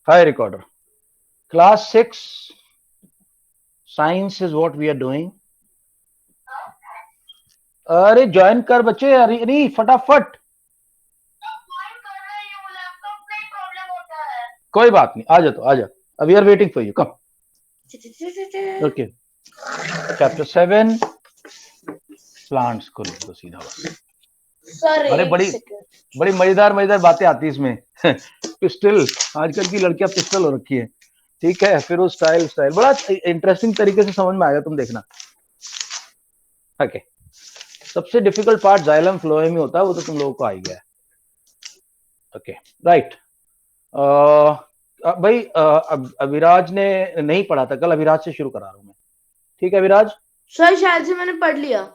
Hi recorder. Class 6 science is what we are doing. अरे join कर बच्चे, अरे नहीं फटाफट। कोई बात नहीं, आ जा तो आ जा। We are waiting for you, come. Okay, chapter 7 plants को लिख दो सीधा बस। अरे बड़ी बड़ी मजेदार बातें आती है इसमें। पिस्टल, आजकल की लड़कियां पिस्टल हो रखी है, ठीक है। फिर वो स्टाइल बड़ा इंटरेस्टिंग तरीके से समझ में आएगा, तुम देखना। ओके, सबसे डिफिकल्ट पार्ट जाइलम फ्लोएम में होता है, वो तो तुम लोगों को आ ही गया है। Okay right. भाई अविराज ने नहीं पढ़ा था कल, अविराज से शुरू करा रहा हूं मैं, ठीक है अविराज? सर शायद से मैंने पढ़ लिया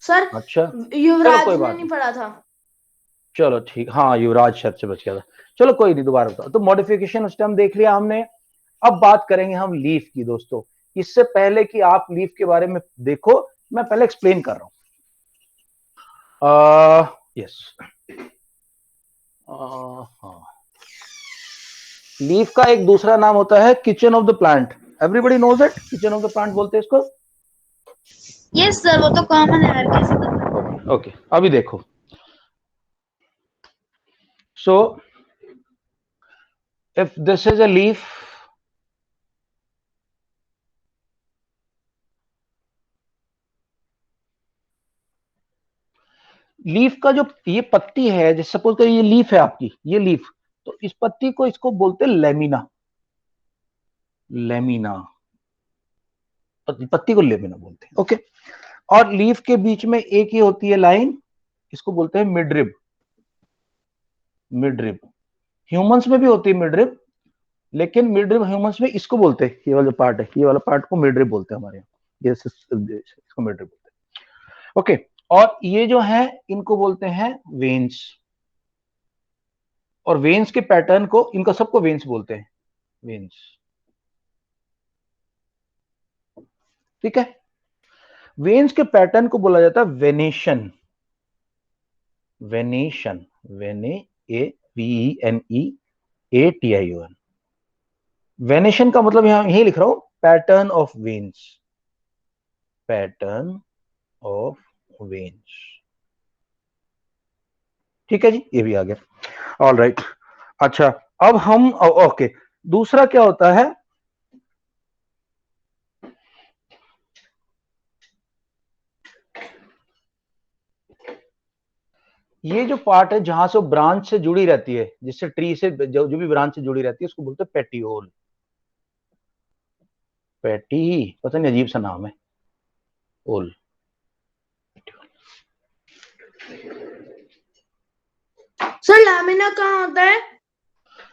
सर। अच्छा युवराज ने नहीं पढ़ा था। चलो ठीक, हाँ युवराज शायद से बच गया था। चलो कोई नहीं, दोबारा बताओ। तो मॉडिफिकेशन उस टाइम देख लिया हमने। अब बात करेंगे हम लीफ की दोस्तों। इससे पहले कि आप लीफ के बारे में देखो, मैं पहले एक्सप्लेन कर रहा हूं। यस, हाँ, लीफ का एक दूसरा नाम होता है kitchen of the plant. Everybody knows it, kitchen of the plant बोलते हैं इसको। यस सर, वो तो कॉमन है हर किसी को। ओके, अभी देखो। So if this is a leaf, leaf का जो ये पत्ती है, जैसे सपोज करिए ये लीफ है आपकी, ये लीफ, तो इस पत्ती को इसको बोलते हैं लेमिना। लेमिना, पत्ती को लेमिना बोलते हैं। ओके, और लीफ के बीच में एक ही होती है लाइन, इसको बोलते हैं मिडरिब। मिडरिब ह्यूमंस में भी होती है मिडरिब, लेकिन मिडरिब ह्यूमंस में इसको बोलते हैं, ये वाला पार्ट है, ये वाला पार्ट को मिडरिब बोलते हैं हमारे यहाँ, ये इसको मिडरिब बोलते हैं। ओके, और ये जो है इनको बोलते हैं वेन्स, और वेन्स के पैटर्न को, इनका सबको वेन्स बोलते हैं, वेन्स, ठीक है। वेन्स के पैटर्न को बोला जाता है वेनेशन। वेनेशन, वेने, A V N E A T I O N. Venation का मतलब यहां यही लिख रहा हूं, pattern of veins, pattern of veins, ठीक है जी, ये भी आ गया। ऑल राइट, अच्छा अब हम ओके, दूसरा क्या होता है, ये जो पार्ट है जहां से ब्रांच से जुड़ी रहती है, जिससे ट्री से जो भी ब्रांच से जुड़ी रहती है, उसको बोलते हैं पेटियोल। पैटी, पता नहीं अजीब सा नाम है, ओल। सर लैमिना कहाँ होता है?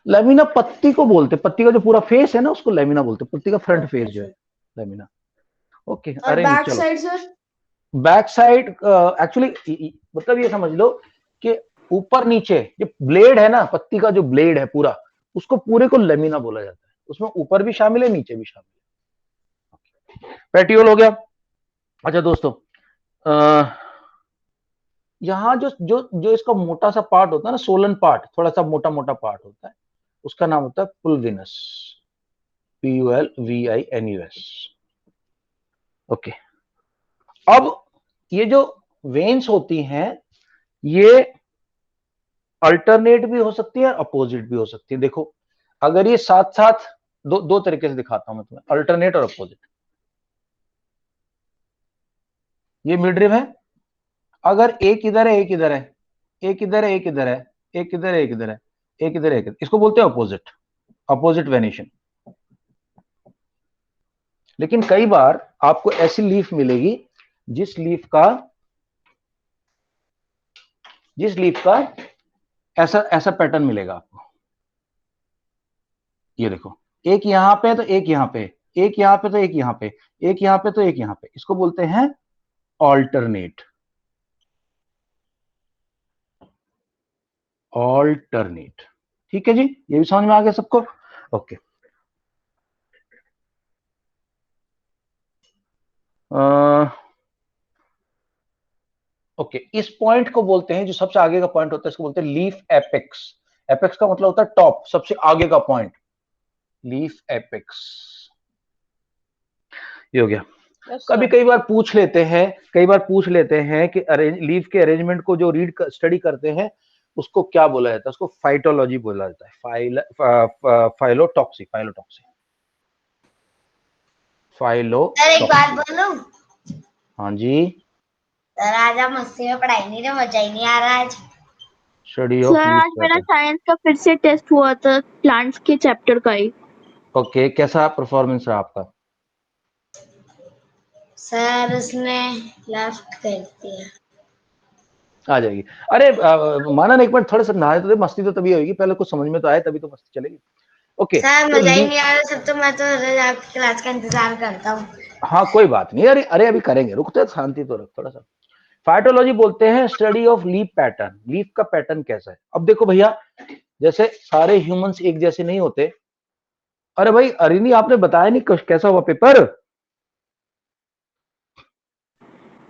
लेमिना पत्ती को बोलते, पत्ती का जो पूरा फेस है ना उसको लेमिना बोलते, पत्ती का फ्रंट फेस जो है लेमिना। ओके, और अरे बैक चलो, side sir? Back side actually मतलब ये समझ लो कि ऊपर नीचे जो ब्लेड है ना, पत्ती का जो ब्लेड है पूरा, उसको पूरे को लेमिना बोला जाता है। उसमें ऊपर भी शामिल है, नीचे भी शामिल है। पेटियोल हो गया। अच्छा दोस्तों, यहाँ जो जो जो इसका मोटा सा पार्ट होता है ना, सोलन पार्ट, थोड़ा सा मोटा मोटा पार्ट होता है, उसका नाम होता है पुल्विनस, PULVINUS। ओके, अब ये जो वेन्स होती हैं, ये अल्टरनेट भी हो सकती है और अपोजिट भी हो सकती है। देखो, अगर ये साथ साथ, दो दो तरीके से दिखाता हूं मैं तुम्हें, अल्टरनेट और अपोजिट। ये मिड रिब है, अगर एक इधर है एक इधर है, एक इधर है एक इधर है, एक इधर है एक इधर है, एक इधर है एक इधर, इसको बोलते हैं अपोजिट, अपोजिट वेनेशन। लेकिन कई बार आपको ऐसी लीफ मिलेगी जिस लीफ का ऐसा ऐसा पैटर्न मिलेगा आपको। ये देखो, एक यहां पे तो एक यहां पे, एक यहां पे तो एक यहां पे, एक यहां पे तो एक यहां पे, इसको बोलते हैं ऑल्टरनेट। ऑल्टरनेट, ठीक है जी, ये भी समझ में आ गया सबको? ओके, ओके, इस पॉइंट को बोलते हैं, जो सबसे आगे का पॉइंट होता है, इसको बोलते हैं लीफ एपेक्स। एपेक्स का मतलब होता है टॉप, सबसे आगे का पॉइंट। लीफ एपेक्स, ये हो गया। कभी कई बार पूछ लेते हैं, कि लीफ के अरेंजमेंट को जो स्टडी करते हैं उसको क्या बोला जाता है, उसको फाइटोलॉजी बोला जाता है, फाइलोटॉक्सी। एक बात बोलूं? हाँ जी सर आज आप मस्ती में पढ़ाई नहीं रहे, मजा ही नहीं आ रहा आज। स्टडी ऑफ सर आज मेरा साइंस का फिर से टेस्ट हुआ था, प्लांट्स के चैप्टर का ही। ओके, कैसा परफॉर्मेंस रहा आपका? सर उसने लेफ्ट कर दिया। आ जाएगी। अरे मानन एक बार थोड़ा सा नहाए तो दे, मस्ती तो तभी होगी, पहले कुछ समझ में तो आए तभी तो मस्ती चलेगी। ओके सर मजा ही नहीं आ रहा सब, तो मैं तो रोज आपकी क्लास का इंतजार करता हूँ। हाँ कोई बात नहीं, अरे अभी करेंगे, रुकते शांति तो रख थोड़ा सा। फाइटोलॉजी बोलते हैं study of leaf pattern, leaf का पैटर्न कैसा है। अब देखो भैया, जैसे सारे ह्यूमंस एक जैसे नहीं होते। अरे भाई अरिनी आपने बताया नहीं कैसा हुआ पेपर?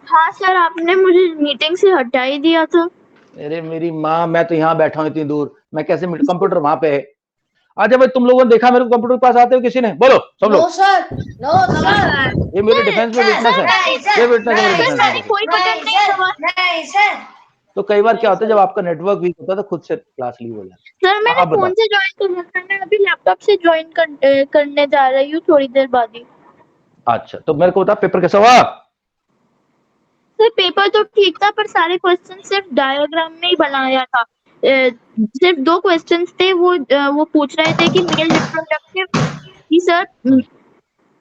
हाँ सर, आपने मुझे मीटिंग से हटा ही दिया था। अरे मेरी माँ, मैं तो यहाँ बैठा हूँ इतनी दूर, मैं कैसे कंप्यूटर वहां पे है। अच्छा भाई, तुम लोगों ने देखा मेरे को कंप्यूटर के पास आते हो किसी ने? बोलो सब लोग। No sir. ये मेरे डिफेंस में विटनेस है, ये विटनेस है मेरे डिफेंस में। कोई बटन नहीं दबा। तो कई बार क्या होता है, जब आपका नेटवर्क वीक होता है तो खुद से क्लास लीव हो जाती सर मैंने आप फोन से ज्वाइन करना था, मैं अभी लैपटॉप से ज्वाइन करने जा रही हूँ थोड़ी देर बाद ही। अच्छा तो मेरे को बता पेपर कैसा हुआ? सर पेपर तो ठीक था, पर सारे क्वेश्चन सिर्फ डायग्राम में ही बनाया था। सिर्फ 2 क्वेश्चंस थे, वो पूछ रहे थे कि मेल रिप्रोडक्टिव जी sir,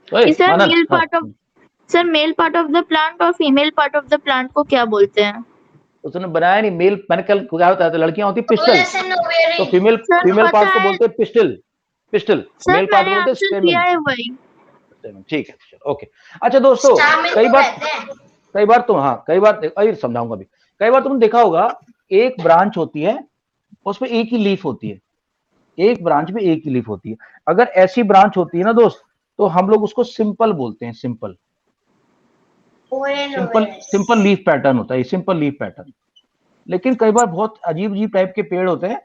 sir Manan, male part of sir male part of the plant और female part of the plant को क्या बोलते हैं? उसने बनाया नहीं मेल। मैंने कल क्या होता है, तो लड़कियां होती पिस्टल, तो फीमेल पार्ट को बोलते हैं पिस्टल, सर मेल पार्ट मैंने बोलते हैं आंसर स्टेमन। दिया है वही। ठीक है चलो ओके। अच्छा दोस्तों, कई बार तुम, हाँ कई बार अरे समझाऊंगा अभी। कई बार तुमने देखा होगा, एक ब्रांच होती है उसमें एक ही लीफ होती है, एक ब्रांच में एक ही लीफ होती है। अगर ऐसी ब्रांच होती है ना दोस्त, तो हम लोग उसको सिंपल बोलते हैं, सिंपल लीफ पैटर्न होता है, सिंपल लीफ पैटर्न। लेकिन कई बार बहुत अजीब अजीब टाइप के पेड़ होते हैं,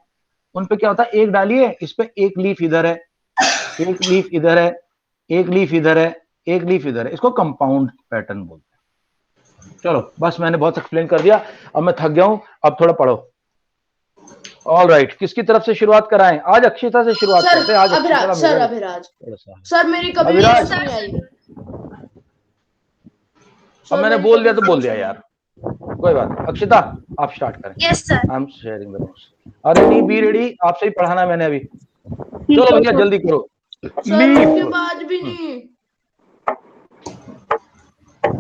उन पे क्या होता है, एक डालिए इस पे एक लीफ इधर है, एक लीफ इधर है, एक लीफ इधर है, एक लीफ इधर है, इसको कंपाउंड पैटर्न बोलते हैं। चलो बस मैंने बहुत एक्सप्लेन कर दिया, अब मैं थक गया हूं, अब थोड़ा पढ़ो। ऑल राइट, किसकी तरफ से शुरुआत कराएं? आज अक्षिता से शुरुआत करते हैं। आज सर मेरी कभी अभिराज नहीं आई। अब मैंने बोल दिया तो बोल दिया यार, कोई बात नहीं। अक्षिता आप स्टार्ट करें। Yes sir. I am sharing the notes. अरे नहीं, बी रेडी, आपसे ही पढ़ाना मैंने अभी। चलो भैया जल्दी करो। लीफ बाद भी नहीं।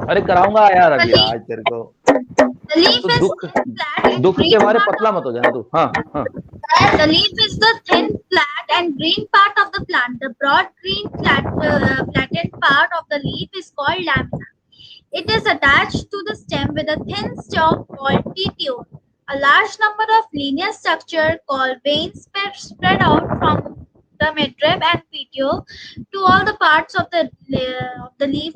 अरे कराऊंगा यार अभी, आज तेरे को तो दुख के मारे पतला मत हो जाना तू। हाँ हाँ। The leaf is the thin, flat, and green part of the plant. The broad green, flattened part of the leaf is called lamina. It is attached to the stem with a thin stalk called petiole. A large number of linear structure called veins spread out from the midrib and petiole to all the parts of the leaf.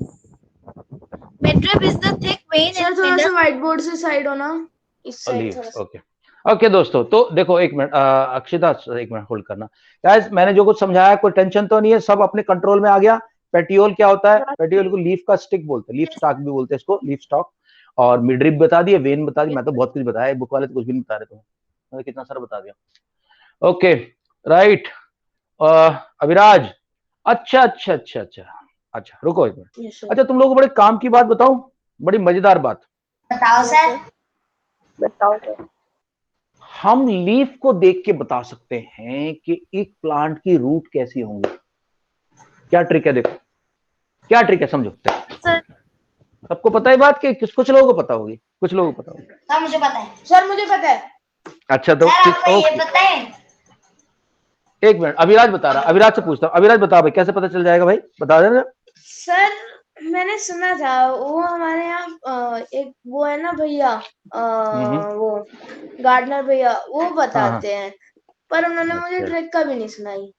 Midrib is the thick vein. Sir थोड़ा सा white board से side होना, इस side थोड़ा सा। Okay okay दोस्तों, तो देखो एक मिनट, अक्षिता एक मिनट होल्ड करना। गाइस मैंने जो कुछ समझाया कोई टेंशन तो नहीं है, सब अपने कंट्रोल में आ गया। पेटियोल क्या होता है? पेटियोल को लीफ का स्टिक बोलते हैं, लीफ स्टॉक भी बोलते हैं इसको, लीफ स्टॉक। और मिडरिब बता दिए, वेन बता दी, मैं तो बहुत कुछ बताया, बुक वाले तो कुछ भी नहीं बता रहे, मैंने कितना सारा बता दिया। ओके राइट अभिराज, अच्छा अच्छा अच्छा अच्छा अच्छा, रुको एक मिनट। अच्छा तुम लोगों को बड़े काम की बात बताऊं, बड़ी मजेदार बात। बताओ सर। बताओ सर। हम लीफ को देख के बता सकते हैं कि एक प्लांट की रूट कैसी होंगी। क्या ट्रिक है? देखो क्या ट्रिक है, समझो। सबको पता है बात कि कुछ लोगों को पता होगी, कुछ लोगों को पता होगी। सर मुझे पता है। सर मुझे पता है। अच्छा तो सर आपको ये पता है? एक मिनट, अभिराज बता रहा, अभिराज से पूछता हूँ। अभिराज बता भाई, कैसे पता चल जाएगा भाई, बता देना। सर मैंने सुना था, वो हमारे यहाँ एक वो है ना भैया, वो गार्डनर भैया, वो बताते हैं, पर उन्होंने मुझे ट्रिक कभी नहीं सुनाई।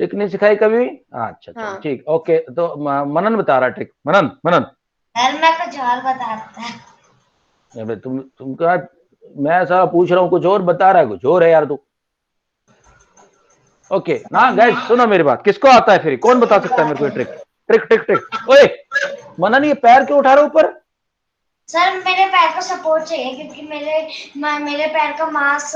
ट्रिक नहीं सिखाई कभी? अच्छा ठीक, ओके। तो मनन बता रहा ट्रिक। मनन सर मैं कुछ और बता रहा था। तुम क्या, मैं सारा पूछ रहा हूँ कुछ और बता रहा है, कुछ और है यार तू। ओके ना गाइस, सुनो मेरी बात, किसको आता है फिर, कौन बता सकता है मेरे को ये ट्रिक? Trick trick trick. ओए मनन, ये पैर क्यों उठा रहे हो ऊपर? सर मेरे पैर को सपोर्ट चाहिए क्योंकि मेरे पैर का मांस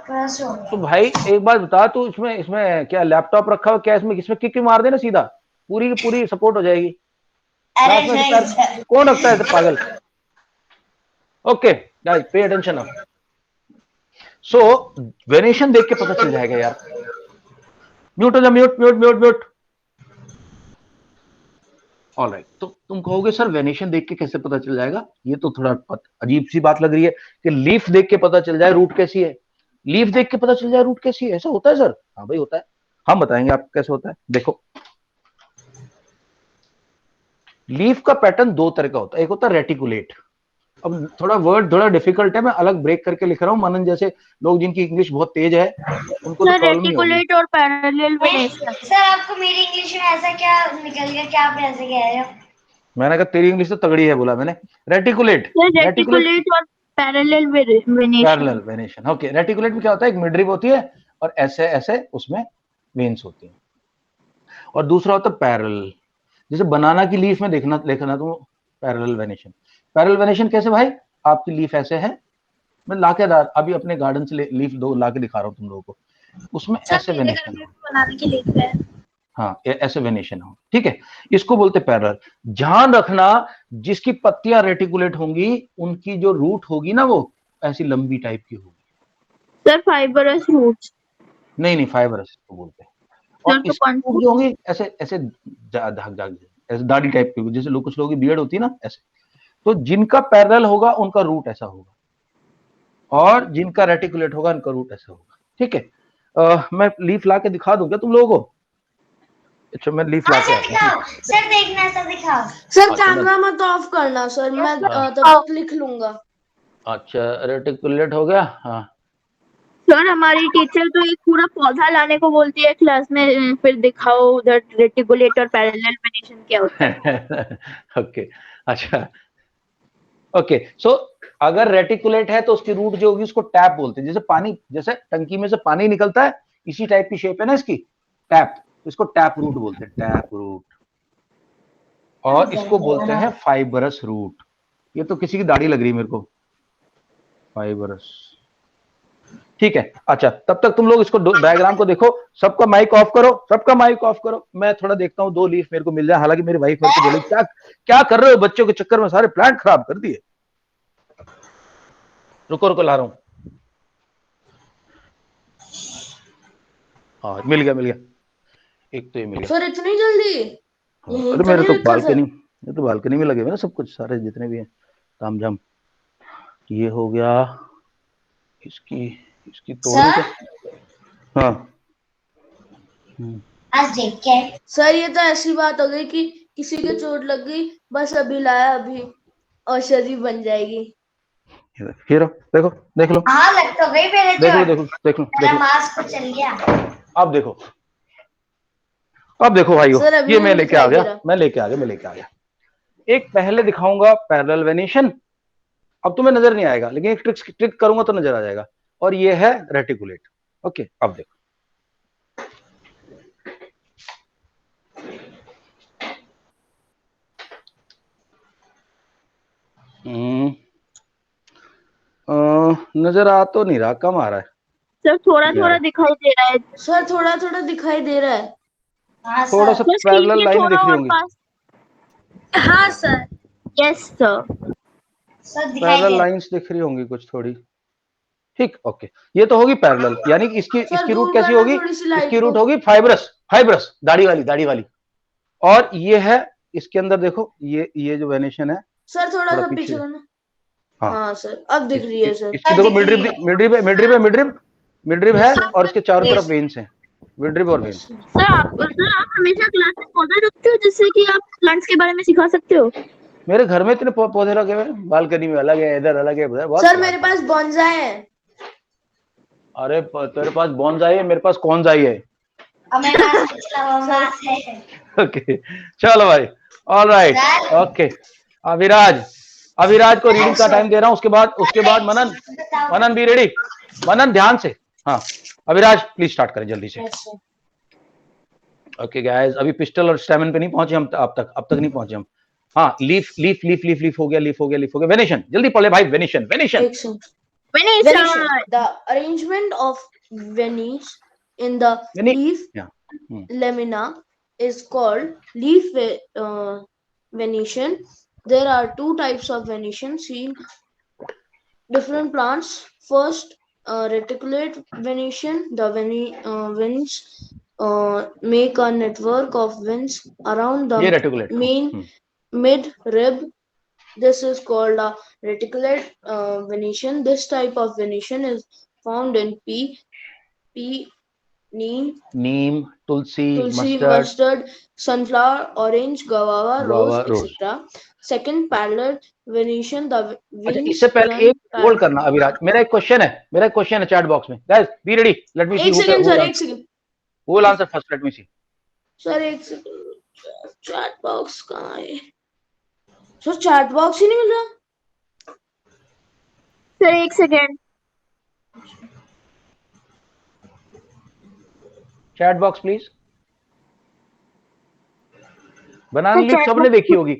क्रश हो तो गया। भाई एक बात बता, तू इसमें इसमें क्या लैपटॉप रखा हो क्या इसमें? इसमें किक मार देना सीधा, पूरी की पूरी सपोर्ट हो जाएगी। अरे क्लास में नहीं पैर सर। कौन रखता है ऐसे पागल? Okay guys, pay attention now. सो वेरिएशन देख के पता चल जाएगा यार। म्यूट हो जा, mute mute mute mute. Alright, तो तुम कहोगे सर वेरिएशन देख के कैसे पता चल जाएगा? ये तो थोड़ा अजीब सी बात लग रही है कि लीफ देख के पता चल जाए रूट कैसी है। लीफ देख के पता चल जाए रूट कैसी है, ऐसा होता है सर? हाँ भाई होता है, हम बताएंगे आपको कैसे होता है। देखो, लीफ का पैटर्न दो तरह का होता है, एक होता है रेटिकुलेट। अब थोड़ा वर्ड थोड़ा डिफिकल्ट है, मैं अलग ब्रेक करके लिख रहा हूँ। मनन जैसे लोग जिनकी इंग्लिश बहुत तेज है उनको तो प्रॉब्लम नहीं होगी। रेटिकुलेट और पैरेलल वेनेशन। सर आपको मेरी इंग्लिश में ऐसा क्या निकल गया, क्या आप ऐसे कह रहे हो? मैंने कहा तेरी इंग्लिश तो तगड़ी है, बोला मैंने। रेटिकुलेट, रेटिकुलेट और parallel venation. Parallel venation. Okay, reticulate में क्या होता है, एक मिडरिब होती है और ऐसे ऐसे उसमें वेन्स होती हैं। और दूसरा होता है पैरेलल, जैसे बनाना की लीफ में देखना तुम पैरेलल वेनेशन। पैरेलल वेनेशन कैसे भाई? आपकी लीफ ऐसे है, मैं लाके अभी अपने गार्डन से लीफ दो लाके दिखा रहा हूँ तुम लोगों को, उसमें ऐसे वेनेशन हो। बनाने के लिए हाँ, ऐसे वेनेशन हो, ठीक है, इसको बोलते पैरेलल। ध्यान रखना, जिसकी पत्तियां रेटिकुलेट होंगी उनकी जो रूट होगी ना वो ऐसी लंबी टाइप की होगी। Sir fibrous roots. नहीं, फाइबरस को बोलते हैं। और इसकी रूट जो होंगी ऐसे ऐसे ऐसे दाढ़ी टाइप की, जैसे लोग कुछ लोगों की बियर्ड होती है ना ऐसे। तो जिनका पैरेलल होगा उनका रूट ऐसा होगा, और जिनका रेटिकुलेट होगा उनका रूट ऐसा होगा, ठीक है। मैं लीफ ला के दिखा दूं क्या तुम लोगों को? अच्छा, मैं लीफ ला के आता हूं। सर देखना, सर दिखाओ। सर कैमरा मत ऑफ करना सर, मैं तब तक लिख लूंगा। अच्छा, रेटिकुलेट हो गया। हाँ सर हमारी टीचर तो एक पूरा पौधा लाने को बोलती है क्लास में, फिर दिखाओ उधर रेटिकुलेट और पैरेलल वेनेशन क्या होता है। ओके, अच्छा, ओके। सो अगर रेटिकुलेट है तो उसकी रूट जो होगी उसको टैप बोलते हैं। जैसे पानी, जैसे टंकी में से पानी निकलता है, इसी टाइप की शेप है ना इसकी, टैप, इसको टैप रूट बोलते हैं, टैप रूट। और इसको बोलते हैं फाइबरस रूट। ये तो किसी की दाढ़ी लग रही है मेरे को, फाइबरस, ठीक है। अच्छा, तब तक तुम लोग इसको डायग्राम को देखो। सबका माइक ऑफ करो, सबका माइक ऑफ करो। मैं थोड़ा देखता हूँ दो लीफ मेरे को मिल जाए। हालांकि मेरी वाइफ मेरे को बोले क्या क्या कर रहे हो, बच्चों के चक्कर में सारे प्लांट खराब कर दिए। रुको ला रहा हूं। हाँ, मिल गया, एक तो ये मिल गया। सर इतनी जल्दी? अरे मेरे तो बालकनी, ये तो बालकनी में लगे हुए ना सब कुछ, सारे जितने भी हैं तामझाम। ये हो गया, इसकी तोड़ू क्या? हाँ आज देख के सर ये तो ऐसी बात हो गई कि किसी के चोट लग गई, बस अभी लाया, अभी औषधि बन जाएगी। हीरो देखो, देख लो। हाँ लग तो गई मेरे चोट। देख लो मेरा मास्क तो चल गया। अब देखो भाइयों, ये मैं लेके आ गया। एक पहले दिखाऊंगा पैरेलल वेनेशन, अब तुम्हें नजर नहीं आएगा, लेकिन एक ट्रिक करूंगा तो नजर आ जाएगा। और ये है रेटिकुलेट। ओके, अब देखो, नजर आ तो नहीं रहा, कम आ रहा है सर थोड़ा दिखाई दे रहा है। सर थोड़ा दिखाई दे रहा है। हाँ थोड़ा सर। सा पैरेलल लाइन दिख रही होंगी। हाँ sir, yes sir, parallel lines दिख रही होंगी कुछ थोड़ी, ठीक। ओके, ये तो होगी पैरेलल, यानी कि इसकी रूट कैसी होगी? इसकी रूट होगी फाइबरस, दाढ़ी वाली। और ये है, इसके अंदर देखो, ये जो वेनेशन है सर थोड़ा सा पीछे करना। हाँ सर, अब दिख रही है सर। इसकी देखो, मिडरिब है और इसके चारों तरफ वेन्स हैं, मिडरिब और वेन्स। सर आप हमेशा क्लास में पौधे रखते हो जिससे कि आप प्लांट्स के बारे में सिखा सकते हो? मेरे घर में इतने पौधे लगे हुए हैं, बालकनी में अलग है, इधर अलग है, उधर। सर मेरे पास बोनसाई है। अरे तेरे पास बोनसाई है, मेरे पास कौनसाई है। ओके, चलो भाई, ऑलराइट, ओके। अभिराज को रीडिंग का टाइम दे रहा हूँ। उसके बाद मनन बी रेडी। मनन ध्यान से, हाँ अभिराज प्लीज स्टार्ट करें जल्दी से। ओके गाइस, अभी पिस्टल और स्टैमिन पे नहीं पहुंचे हम, अब तक नहीं पहुंचे हम। हाँ leaf leaf leaf leaf leaf हो गया, लीफ हो गया, लीफ हो गया। वेनेशन, जल्दी पढ़ ले भाई, venation venation. Venation. The arrangement of Venice in the leaf lamina is called leaf venation. There are two types of venation seen different plants. First, reticulate venation. The veins make a network of veins around the main mid-rib. This is called a reticulate venation. This type of venation is found in pea, neem, tulsi, mustard, sunflower, orange, guava, rose, etc. Second, parallel venation. The wings इससे पहले एक hold करना अभिराज, मेरा एक question है chat box में। Guys be ready, let me see. एक second sir, एक second. Who will answer first? Let me see. Sir एक सेकंड, चैट बॉक्स कहाँ है सर? चैट बॉक्स ही नहीं मिल रहा सर। एक second, chat box please. Banana leaf सबने देखी होगी,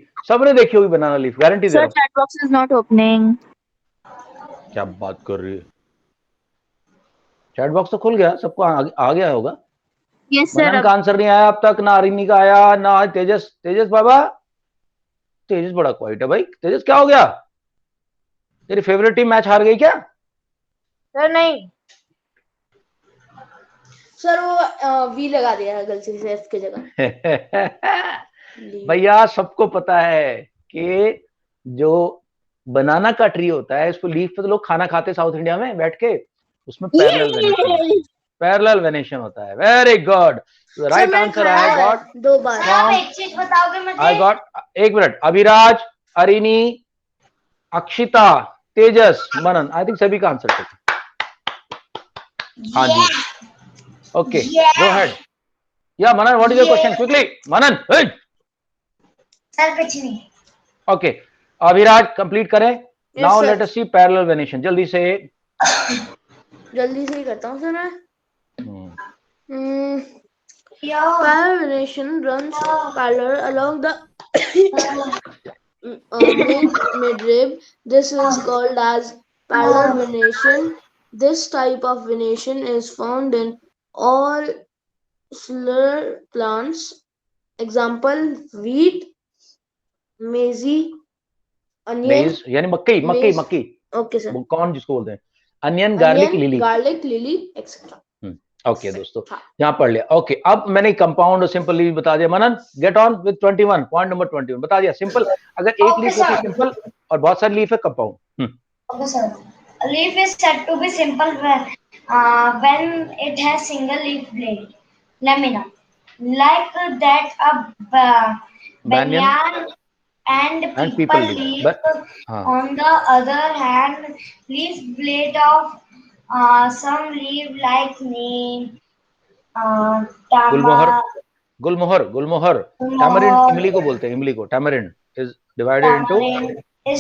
बनाना लीफ, गारंटी दे रहा हूं। Sir chat box is not opening. क्या बात कर रही है? चैट बॉक्स तो खुल गया, सबको आ गया होगा। Yes sir. मनन का आंसर नहीं आया अब तक, ना अरिनी का आया, ना तेजस बाबा। तेजस बड़ा क्वाइट है भाई। तेजस क्या हो गया? तेरी फेवरेट टीम मैच हार गई क्या? सर नहीं सर, वो वी लगा दिया गलती से एफ की जगह। भैया सबको पता है कि जो बनाना का ट्री होता है, इसको लीफ पे तो लोग खाना खाते साउथ इंडिया में बैठ के, उसमें पैरेलल वेनेशन होता है। Very good, right answer I got 2 बार। आप एक चीज बताओगे मुझे? आई गॉट, एक मिनट, अभिराज, अरिनी, अक्षिता, तेजस, मनन, आई थिंक सभी का आंसर ठीक है। हाँ जी, okay go ahead. Yeah Manan, what is your question? Quickly Manan. Sir कुछ नहीं। ओके अभिराज कंप्लीट करें। Now let us see parallel venation. जल्दी से ही करता हूँ सर मैं। Parallel venation runs parallel along the midrib. This is called as parallel venation. This type of venation is found in all slur plants. Example: wheat, maize, onion. maize यानी मक्की। Okay sir. कौन जिसको बोलते हैं? Onion, garlic, lily etcetera. Okay दोस्तों, यहाँ पढ़ लिया। ओके अब मैंने कंपाउंड और सिंपल लीफ बता दिया। Manan get on with 21, point number 21 बता दिया। सिंपल, अगर एक लीफ होती है सिंपल और बहुत सारी लीफ है compound. Okay sir, leaf is said to be simple when it has single leaf blade lamina, like that a banyan and people leaf. On the other hand, leaf blade of some leaf like neem, Gulmohar, tamarind, इमली को बोलते हैं, इमली को। Tamarind is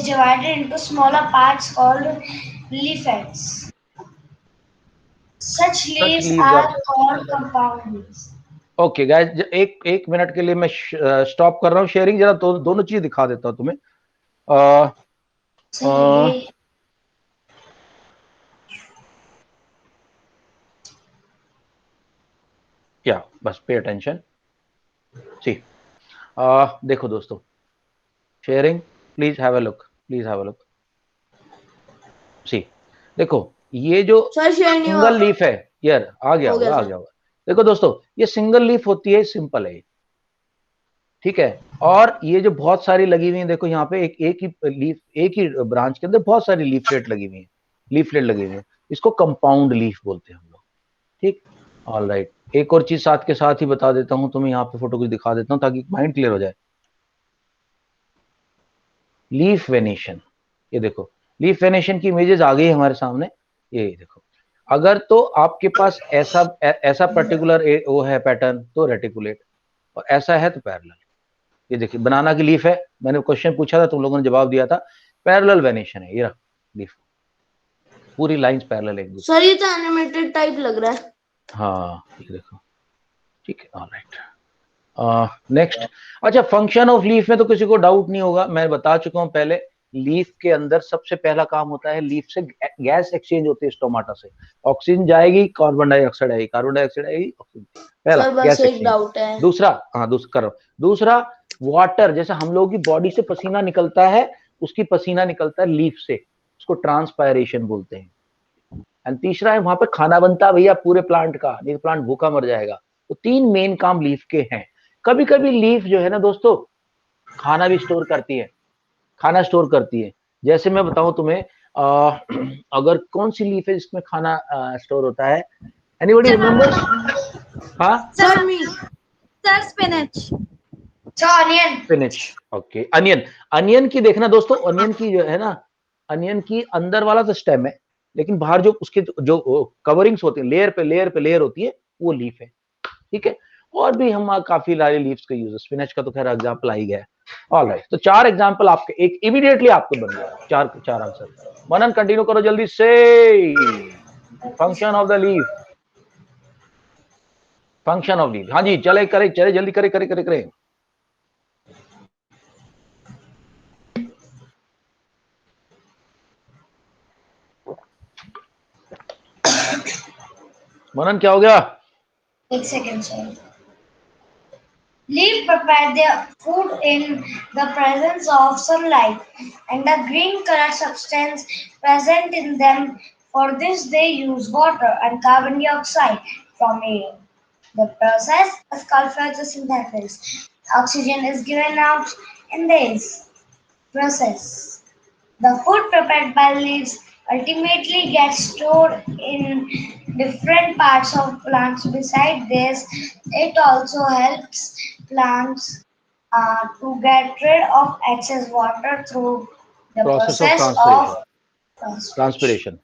divided into smaller parts called leaflets. Such leaves are called compound leaves. Okay guys, एक minute के लिए मैं स्टॉप कर रहा हूँ शेयरिंग, जरा दोनों चीज दिखा देता हूँ तुम्हें। क्या बस पे अटेंशन सी। देखो दोस्तों, sharing please have a look, see. देखो ये जो सिंगल लीफ है यार, आ गया होगा। देखो दोस्तों, ये सिंगल लीफ होती है, सिंपल है, ठीक है। और ये जो बहुत सारी लगी हुई है, देखो यहाँ पे एक ही ब्रांच के अंदर बहुत सारी लीफलेट लगी हुई है, इसको कंपाउंड लीफ बोलते हैं हम लोग, ठीक। ऑल राइट, एक और चीज साथ के साथ ही बता देता हूं तुम्हें, यहाँ पे फोटो कुछ दिखा देता हूं ताकि माइंड क्लियर हो जाए। लीफ वेनेशन, ये देखो लीफ वेनेशन की इमेजेस आ गई हमारे सामने, ये देखो। अगर तो आपके पास ऐसा पर्टिकुलर वो है पैटर्न तो रेटिकुलेट, और ऐसा है तो पैरेलल। ये देखिए बनाना की लीफ है, मैंने क्वेश्चन पूछा था, तुम लोगों ने जवाब दिया था, पैरेलल वेनेशन है, ये लीफ। पूरी लाइंस पैरेलल एक दूसरे। सर ये तो एनिमेटेड टाइप लग रहा है। हाँ ये देखो, ठीक है, ऑलराइट। नेक्स्ट, अच्छा फंक्शन ऑफ लीफ में तो किसी को डाउट नहीं होगा, मैं बता चुका हूं पहले। लीफ के अंदर सबसे पहला काम होता है, लीफ से गैस एक्सचेंज होती है स्टोमाटा से, ऑक्सीजन जाएगी, कार्बन डाइऑक्साइड आएगी, कार्बन डाइऑक्साइड आएगी, ऑक्सीजन। पहला सर बस गैस एक एक्सचेंज। डाउट है। दूसरा, हाँ दूसरा करो, दूसरा वाटर, जैसे हम लोगों की बॉडी से पसीना निकलता है, उसकी पसीना निकलता है लीफ से, उसको ट्रांसपायरेशन बोलते हैं। एंड तीसरा है वहां पर खाना बनता है भैया पूरे प्लांट का, नहीं तो प्लांट भूखा मर जाएगा। तो 3 मेन काम लीफ के हैं। कभी कभी लीफ जो है ना दोस्तों खाना भी स्टोर करती है, खाना स्टोर करती है। जैसे मैं बताऊं तुम्हें, अगर कौन सी लीफ है जिसमें खाना स्टोर होता है, एनीबॉडी रिमेम्बर्स? हाँ sir me, sir spinach. Onion. Spinach, okay. Onion, onion की देखना दोस्तों, अनियन की जो है ना, अनियन की अंदर वाला तो स्टेम है, लेकिन बाहर जो उसके जो कवरिंग्स होती है, लेयर पे लेयर पे लेयर होती है, वो लीफ है, ठीक है। और भी हम काफी सारे लीव्स का यूज, स्पिनच का तो खैर एग्जांपल आ ही गया है। ऑलराइट, तो 4 एग्जांपल आपके एक इमीडिएटली आपको बन गया, 4 आंसर। मनन कंटिन्यू करो जल्दी से। Function of the leaf, function of leaf, हाँ जी चले करे, चले जल्दी करे करे करे करे। मनन क्या हो गया? एक second sir. Leaves prepare their food in the presence of sunlight and the green color substance present in them. For this, they use water and carbon dioxide from air. The process is called photosynthesis. Oxygen is given out in this process. The food prepared by leaves ultimately gets stored in different parts of plants. Besides this, it also helps plants to get rid of excess water through the process of process transpiration, of transpiration. Transpiration.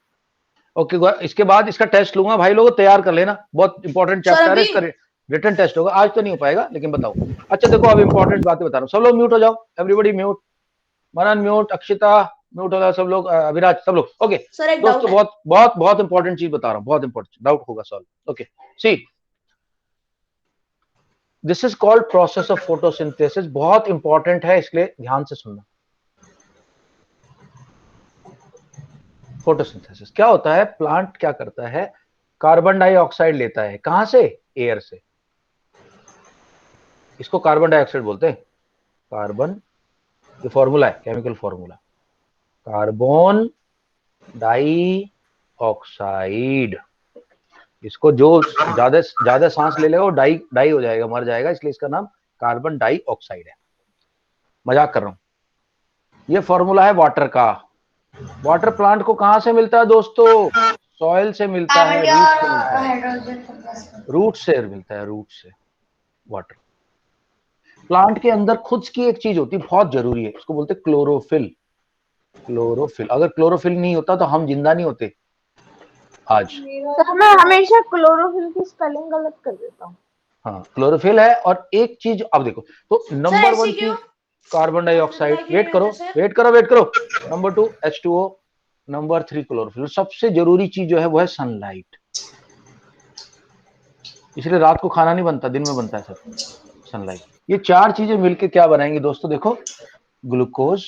Okay, इसके बाद इसका test लूंगा भाई, लोगों तैयार कर लेना, बहुत इंपॉर्टेंट चैप्टर है, इसका रिटन टेस्ट होगा। आज तो नहीं हो पाएगा, लेकिन बताओ। अच्छा देखो, अब इंपॉर्टेंट बातें बता रहा हूँ, सब लोग म्यूट हो जाओ, एवरीबॉडी म्यूट, मनन म्यूट, अक्षिता म्यूट हो जाओ, सब लोग, अविराज सब लोग, ओके। दोस्तों बहुत बहुत बहुत इंपॉर्टेंट चीज बता रहा हूँ, बहुत इंपॉर्टेंट, डाउट होगा solve. Okay, see this is called process of photosynthesis, बहुत इंपॉर्टेंट है, इसलिए ध्यान से सुनना। फोटोसिंथेसिस क्या होता है? प्लांट क्या करता है, कार्बन डाइऑक्साइड लेता है, कहां से? एयर से। इसको कार्बन डाइऑक्साइड बोलते हैं, कार्बन, ये फॉर्मूला है, केमिकल फॉर्मूला, कार्बन डाइऑक्साइड। इसको जो ज्यादा सांस ले लेगा वो डाई हो जाएगा, मर जाएगा, इसलिए इसका नाम कार्बन डाइऑक्साइड है। मजाक कर रहा हूं, ये फॉर्मूला है वाटर का। वाटर प्लांट को कहां से मिलता है दोस्तों? सॉइल से मिलता है, रूट से मिलता है, रूट से वाटर। प्लांट के अंदर खुद की एक चीज होती है, बहुत जरूरी है, उसको बोलते हैं क्लोरोफिल। क्लोरोफिल, अगर क्लोरोफिल नहीं होता तो हम जिंदा नहीं होते आज। सर मैं हमेशा क्लोरोफिल की स्पेलिंग गलत कर देता हूँ। हाँ क्लोरोफिल है, और एक चीज अब देखो, तो नंबर 1 चीज कार्बन डाइऑक्साइड, वेट करो वेट करो वेट करो, नंबर 2 H2O, नंबर 3 क्लोरोफिल। सबसे जरूरी चीज जो है वो है सनलाइट, इसलिए रात को खाना नहीं बनता, दिन में बनता है सब, सनलाइट। ये 4 चीजें मिलके क्या बनाएंगे दोस्तों? देखो, ग्लूकोज,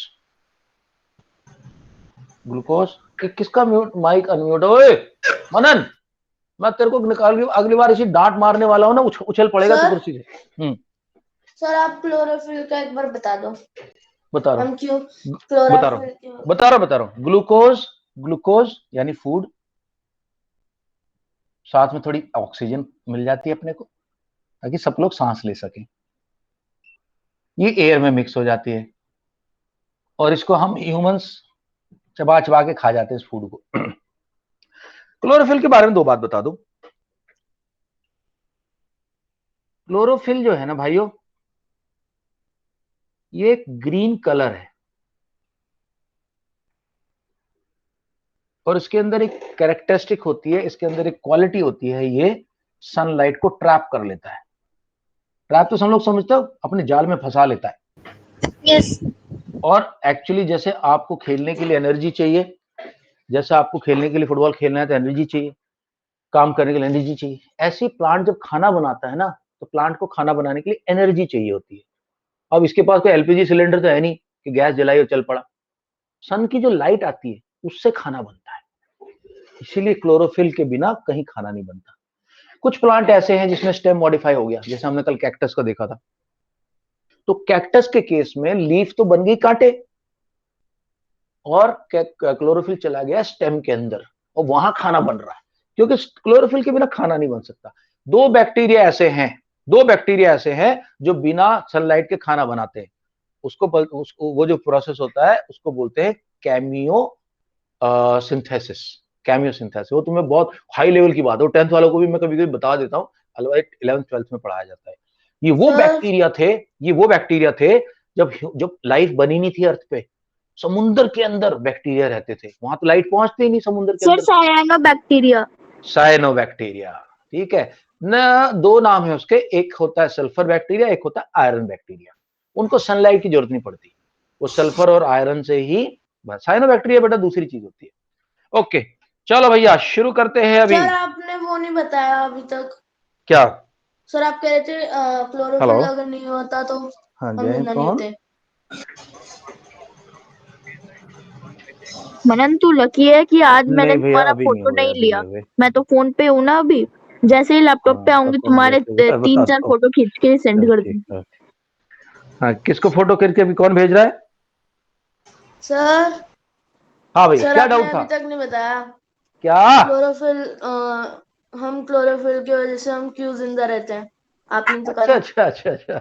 ग्लूकोज, किसका म्यूट माइक अनम्यूट? ओए मनन, मैं तेरे को निकाल के अगली बार इसी डांट मारने वाला हूं ना, उछल पड़ेगा तो कुर्सी से। सर आप क्लोरोफिल का एक बार बता दो। बता रहा हम क्यों बता रहा हूं। ग्लूकोज, ग्लूकोज यानी फूड, साथ में थोड़ी ऑक्सीजन मिल जाती है अपने को, ताकि सब लोग सांस ले सकें। ये एयर में मिक्स हो जाती है, और इसको हम ह्यूमंस चबा चबा के खा जाते हैं इस फूड को। क्लोरोफिल के बारे में 2 बात बता दूं। क्लोरोफिल जो है ना भाइयों, ये एक ग्रीन कलर है, और इसके अंदर एक कैरेक्टरिस्टिक होती है, इसके अंदर एक क्वालिटी होती है, ये सनलाइट को ट्रैप कर लेता है। ट्रैप तो हम लोग समझते हो, अपने जाल में फंसा लेता है। यस। और एक्चुअली जैसे आपको खेलने के लिए एनर्जी चाहिए, जैसे आपको खेलने के लिए फुटबॉल खेलना है तो एनर्जी चाहिए, काम करने के लिए एनर्जी चाहिए, ऐसी प्लांट जब खाना बनाता है ना तो प्लांट को खाना बनाने के लिए एनर्जी चाहिए होती है। अब इसके पास कोई एलपीजी सिलेंडर तो है नहीं कि गैस जलाई और चल पड़ा। सन की जो लाइट आती है उससे खाना बनता है, इसीलिए क्लोरोफिल के बिना कहीं खाना नहीं बनता। कुछ प्लांट ऐसे हैं जिसमें स्टेम मॉडिफाई हो गया, जैसे हमने कल कैक्टस का देखा था। तो कैक्टस के केस में लीफ तो बन गई कांटे और क्लोरोफिल चला गया स्टेम के अंदर और वहां खाना बन रहा है, क्योंकि क्लोरोफिल के बिना खाना नहीं बन सकता। दो बैक्टीरिया ऐसे हैं जो बिना सनलाइट के खाना बनाते हैं। उसको वो जो प्रोसेस होता है उसको बोलते हैं कैमियोसिंथेसिस। वो तुम्हें बहुत हाई लेवल की बात है, 10th वालों को भी मैं कभी कभी बता देता हूँ, अलवाइज 11th 12th में पढ़ाया जाता है। ये वो बैक्टीरिया थे जब लाइफ बनी नहीं थी अर्थ पे, समुद्र के अंदर बैक्टीरिया रहते थे, वहां तो लाइट पहुंचती ही नहीं समुद्र के अंदर। साइनोबैक्टीरिया, ठीक है ना। दो नाम है उसके, एक होता है सल्फर बैक्टीरिया, एक होता है आयरन बैक्टीरिया। उनको सनलाइट की जरूरत नहीं पड़ती, वो सल्फर और आयरन से ही। साइनोबैक्टीरिया बेटा दूसरी चीज होती है। ओके चलो भैया शुरू करते हैं अभी। सर आपने वो नहीं बताया अभी तक। क्या सर आप कह रहे थे क्लोरोफिल अगर नहीं होता तो हम जिंदा नहीं होते। मनन तू लकी है कि आज मैंने तुम्हारा फोटो नहीं लिया। मैं तो फोन पे हूँ ना अभी, जैसे ही लैपटॉप पे आऊंगी तुम्हारे 3-4 फोटो खींच के सेंड कर दूंगी। हाँ किसको फोटो करके अभी कौन भेज रहा है? सर हाँ भैया क्या डाउट था? अभी तक नहीं बताया क्या क्लोरोफिल हम क्लोरोफिल की वजह से हम क्यों जिंदा रहते हैं, आपने तो कहा। अच्छा।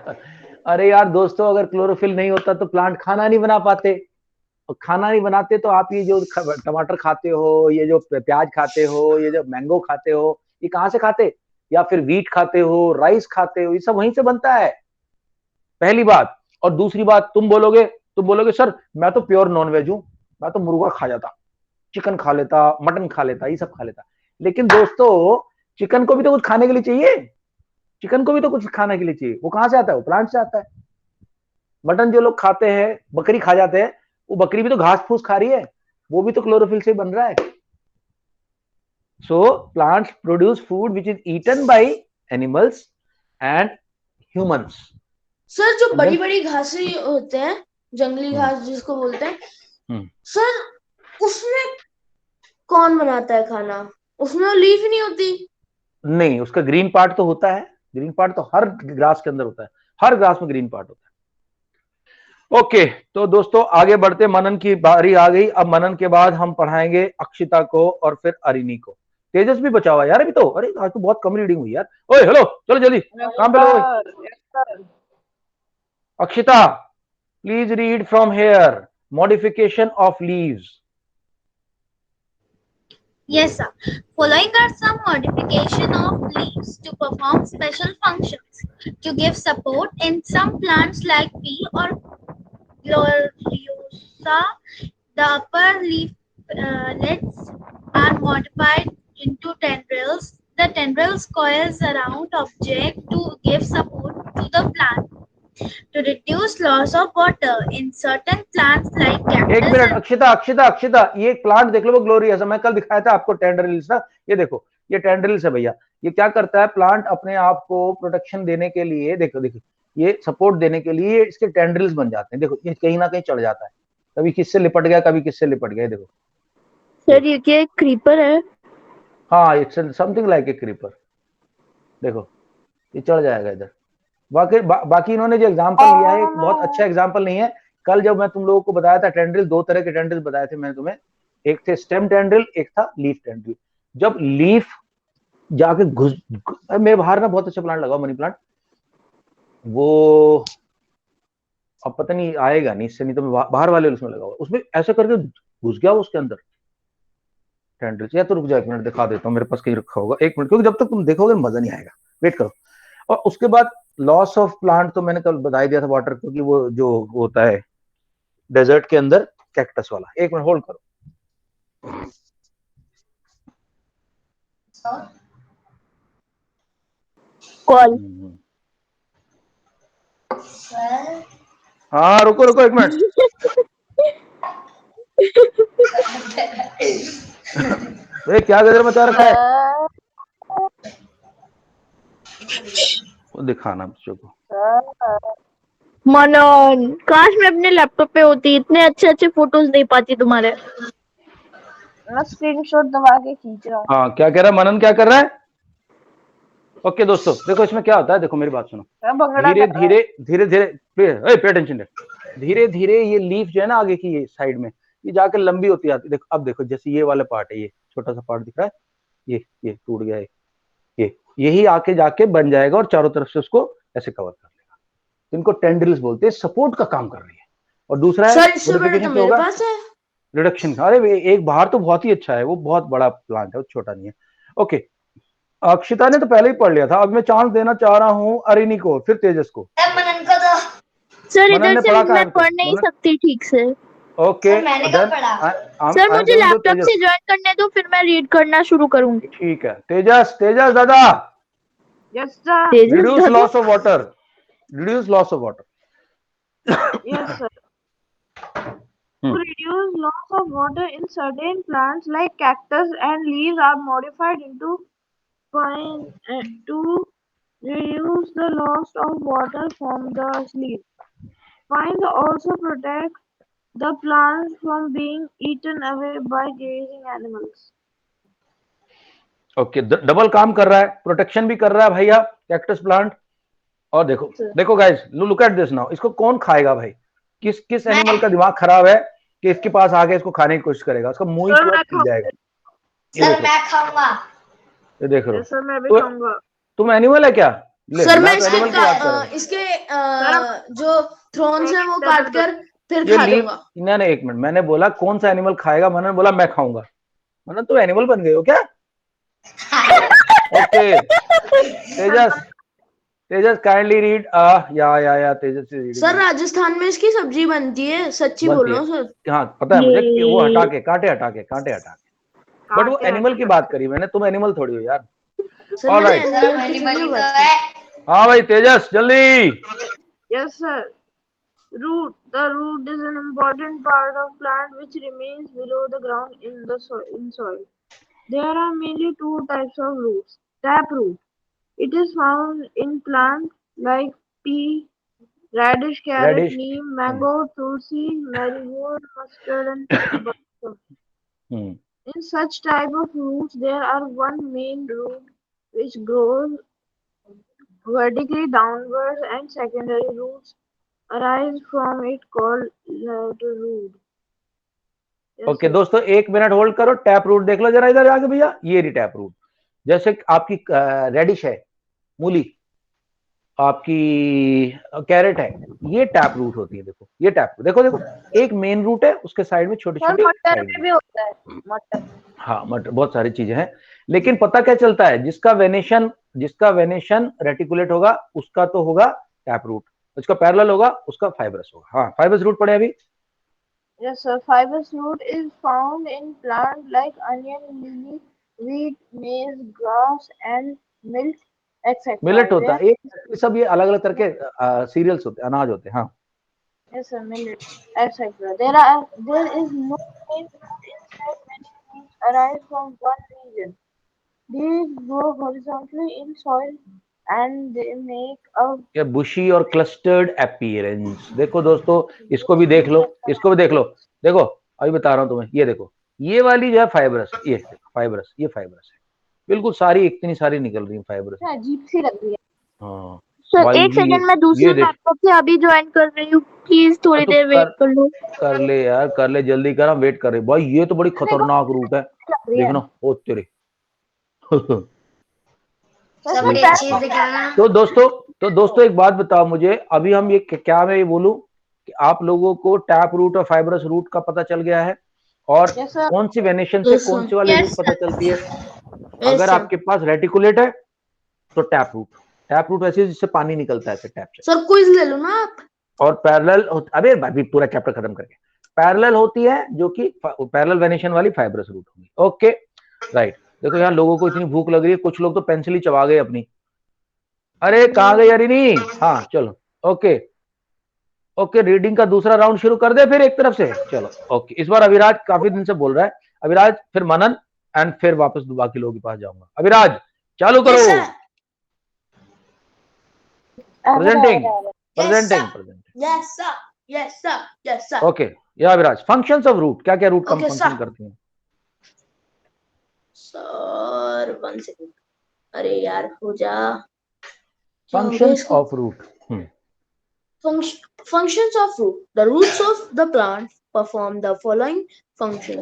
अरे यार दोस्तों, अगर क्लोरोफिल नहीं होता तो प्लांट खाना नहीं बना पाते, और खाना नहीं बनाते तो आप ये जो टमाटर खाते हो, ये जो प्याज खाते हो, ये जो मैंगो खाते हो, ये कहाँ से खाते? या फिर व्हीट खाते हो, राइस खाते हो, ये सब वहीं से बनता है, पहली बात। और दूसरी बात, तुम बोलोगे सर मैं तो प्योर नॉन वेज हूं, मैं तो मुर्गा खा जाता, चिकन खा लेता, मटन खा लेता, ये सब खा लेता। लेकिन दोस्तों चिकन को भी तो कुछ खाने के लिए चाहिए, वो कहां से आता है? वो प्लांट से आता है। मटन जो लोग खाते हैं, बकरी खा जाते हैं, वो बकरी भी तो घास फूस खा रही है, वो भी तो क्लोरोफिल से बन रहा है। So plants produce food which is eaten by animals and humans. Sir जो बड़ी बड़ी घासें होते हैं, जंगली घास जिसको बोलते हैं, सर उसमें कौन बनाता है खाना? उसमें लीफ ही नहीं होती। नहीं, उसका ग्रीन पार्ट तो होता है, ग्रीन पार्ट तो हर ग्रास के अंदर होता है, हर ग्रास में ग्रीन पार्ट होता है। ओके तो दोस्तों आगे बढ़ते, मनन की बारी आ गई। अब मनन के बाद हम पढ़ाएंगे अक्षिता को और फिर अरिनी को। तेजस भी बचा हुआ यार अभी तो। अरे आज तो बहुत कम रीडिंग हुई यार। ओए हेलो चलो जल्दी काम पे लगो। Akshita please read from here, modification of leaves. Yes, sir. Following are some modification of leaves to perform special functions to give support in some plants like pea or gloriosa. The upper leaflets are modified into tendrils. The tendrils coils around object to give support to the plant. To reduce loss of water in certain plants like cactus. एक minute Akshita, ये एक plant देख लो, वो glorious है, मैं कल दिखाया था आपको टेंड्रिल्स ना। ये देखो ये टेंड्रिल्स है भैया। ये क्या करता है, प्लांट अपने आप को प्रोटेक्शन देने के लिए, देखो ये सपोर्ट देने के लिए इसके टेंड्रिल्स बन जाते हैं। देखो ये कहीं ना कहीं चढ़ जाता है, कभी किससे लिपट गया, कभी किससे लिपट गया। देखो सर ये क्या क्रीपर है? हाँ it's something like a creeper. देखो ये चढ़ जाएगा इधर। बाकी इन्होंने जो एग्जांपल लिया है बहुत अच्छा एग्जांपल नहीं है। कल जब मैं तुम लोगों को बताया था टेंड्रिल, दो तरह के टेंड्रिल बताए थे मैंने तुम्हें, एक थे स्टेम टेंड्रिल, एक था लीफ टेंड्रिल। जब लीफ जाके घुस, मेरे बाहर ना बहुत अच्छा प्लांट लगा मनी प्लांट, वो अब पता नहीं आएगा नहीं इससे, नहीं तो मैं बाहर वाले उसमें लगा हुआ, उसमें ऐसा करके घुस गया उसके अंदर टेंड्रिल। या तो रुक जाओ एक मिनट, दिखा देता हूँ, मेरे पास कहीं रखा होगा, एक मिनट, क्योंकि जब तक तुम देखोगे मजा नहीं आएगा, वेट करो। और उसके बाद लॉस ऑफ प्लांट तो मैंने कल बता दिया था वाटर, क्योंकि वो जो होता है डेजर्ट के अंदर कैक्टस वाला। एक मिनट होल्ड करो। कॉल। हाँ रुको एक मिनट। क्या गदर मचा रखा है? वो दिखाना बच्चों को। मनन, काश मैं अपने लैपटॉप पे होती, इतने अच्छे अच्छे फोटोज नहीं पाती तुम्हारे। मैं स्क्रीनशॉट दबा के खींच रहा हूँ। हाँ, क्या कह रहा है मनन, क्या कर रहा है? ओके दोस्तों, देखो इसमें क्या होता है, देखो मेरी बात सुनो। धीरे धीरे धीरे धीरे पे अटेंशन, धीरे धीरे ये लीफ जो है ना आगे की ये साइड में, ये जाकर लंबी होती जाती है। देखो अब देखो, जैसे ये वाला पार्ट है, ये छोटा सा पार्ट दिख रहा है, ये टूट गया है, यही आके जाके बन जाएगा और चारों तरफ से उसको ऐसे कवर कर लेगा। इनको टेंड्रिल्स बोलते हैं, सपोर्ट का काम कर रही है। और दूसरा है रिडक्शन। अरे एक बाहर तो बहुत ही अच्छा है, वो बहुत बड़ा प्लांट है, वो छोटा नहीं है। ओके, अक्षिता ने तो पहले ही पढ़ लिया था, अब मैं चांस देना चाह रहा हूँ अरिनी को, फिर तेजस को। सर इधर से मैं पढ़ नहीं सकती ठीक से। ओके सर मुझे लैपटॉप से ज्वाइन करने दो, फिर मैं रीड करना शुरू करूंगी। ठीक है। तेजस दादा, yes sir. Reduce loss of water, reduce loss of water. Yes sir. To reduce loss of water in certain plants like cactus and leaves are modified into pine to reduce the loss of water from the leaves. Pines also protect the plants from being eaten away by grazing animals. Okay, double काम कर रहा है, protection भी कर रहा है भैया cactus plant. और देखो देखो guys, look at this now, इसको कौन खाएगा भाई? किस एनिमल का दिमाग खराब है कि इसके पास आके इसको खाने की कोशिश करेगा? उसका मुंह ही टूट जाएगा। सर मैं खाऊंगा। ये देख रहे हो, सर मैं भी खाऊंगा। तुम एनिमल है क्या? सर मैं इसके जो थ्रोन्स है वो काट कर फिर खा दूंगा। नहीं, एक मिनट, मैंने बोला कौन सा एनिमल खाएगा, मैंने बोला मैं खाऊंगा। मतलब तुम एनिमल बन गए हो क्या? ओके तेजस काइंडली रीड। या तेजस से रीड। सर राजस्थान में इसकी सब्जी बनती है, सच्ची बोल रहा हूँ सर। हाँ पता है मुझे कि वो कांटे हटा के बट वो एनिमल की बात करी मैंने, तुम एनिमल थोड़ी हो यार। ऑलराइट, हाँ भाई तेजस जल्दी। Yes sir. Root. The root is an important part of plant which remains below the ground in the soil. There are mainly two types of roots. Taproot. It is found in plants like pea, radish, carrot, neem, mango, tulsi, marigold, mustard, and butter. In such type of roots, there are one main root which grows vertically downwards, and secondary roots arise from it called lateral root. Okay दोस्तों, एक minute hold करो। Tap root देख लो जरा इधर आके भैया, ये रही टैप रूट। जैसे आपकी रेडिश है, मूली, आपकी कैरेट है, ये टैप रूट होती है। देखो ये टैप रूट, देखो एक मेन रूट है, उसके साइड में छोटे छोटे मटर भी होता है, मटर। हाँ मटर, बहुत सारी चीजें हैं। लेकिन पता क्या चलता है, जिसका वेनेशन रेटिकुलेट होगा उसका तो होगा टैप रूट, उसका पैरेलल होगा उसका फाइब्रस होगा। हाँ फाइब्रस रूट पढ़े अभी। Yes sir, fibrous root is found in plants like onion, lily, wheat, maize, grass and millet, etc. Millet होता है, ये सब ये अलग अलग तरह के सीरियल्स होते हैं, अनाज होते हैं। हाँ yes sir, millet, etc. There is no main root inside. Many roots arise from one region. These grow horizontally in soil and they make a बुशी और क्लस्टर्ड अपीयरेंस। देखो दोस्तों, इसको भी देख लो, इसको भी देख लो। देखो अभी बता रहा हूँ तुम्हें, ये देखो, ये वाली जो है फाइब्रस, ये फाइब्रस, ये फाइब्रस है, बिल्कुल सारी इतनी सारी निकल रही है फाइब्रस। अजीब सी लग रही है। हाँ सर एक सेकंड, मैं दूसरे लैपटॉप से अभी ज्वाइन कर रही हूँ, प्लीज थोड़ी देर वेट कर लो। कर ले यार, कर ले, जल्दी कर, हम वेट कर रहे हैं। भाई ये तो बड़ी खतरनाक रूट है, देखना। ओ तेरे तो दोस्तों एक बात बताओ मुझे, अभी हम ये क्या मैं ये बोलूं कि आप लोगों को टैप रूट और फाइब्रस रूट का पता चल गया है, और कौन सी वेनेशन से कौन सी वाली रूट पता चलती है। अगर आपके पास रेटिकुलेट है तो टैप रूट वैसे जिससे पानी निकलता है टैप से। सर क्विज ले लो ना आप। और पैरेलल, अबे अभी पूरा चैप्टर खत्म करके, पैरेलल होती है जो कि पैरेलल वेनेशन वाली फाइब्रस रूट होगी। Okay right. देखो यहाँ लोगों को इतनी भूख लग रही है, कुछ लोग तो पेंसिल ही चबा गए अपनी। अरे कहाँ गई अरिनी? हाँ चलो ओके, ओके, रीडिंग का दूसरा राउंड शुरू कर दे फिर एक तरफ से। चलो ओके, इस बार अविराज काफी दिन से बोल रहा है। अविराज, फिर मनन, एंड फिर वापस बाकी लोगों के पास जाऊंगा। अविराज चालू करो। Presenting okay. या अविराज, फंक्शंस ऑफ रूट, क्या क्या रूट का फंक्शन करती हैं? सर 1 सेकंड, अरे यार हो जा। Functions of root. Functions of root. The roots of the plant perform the following function.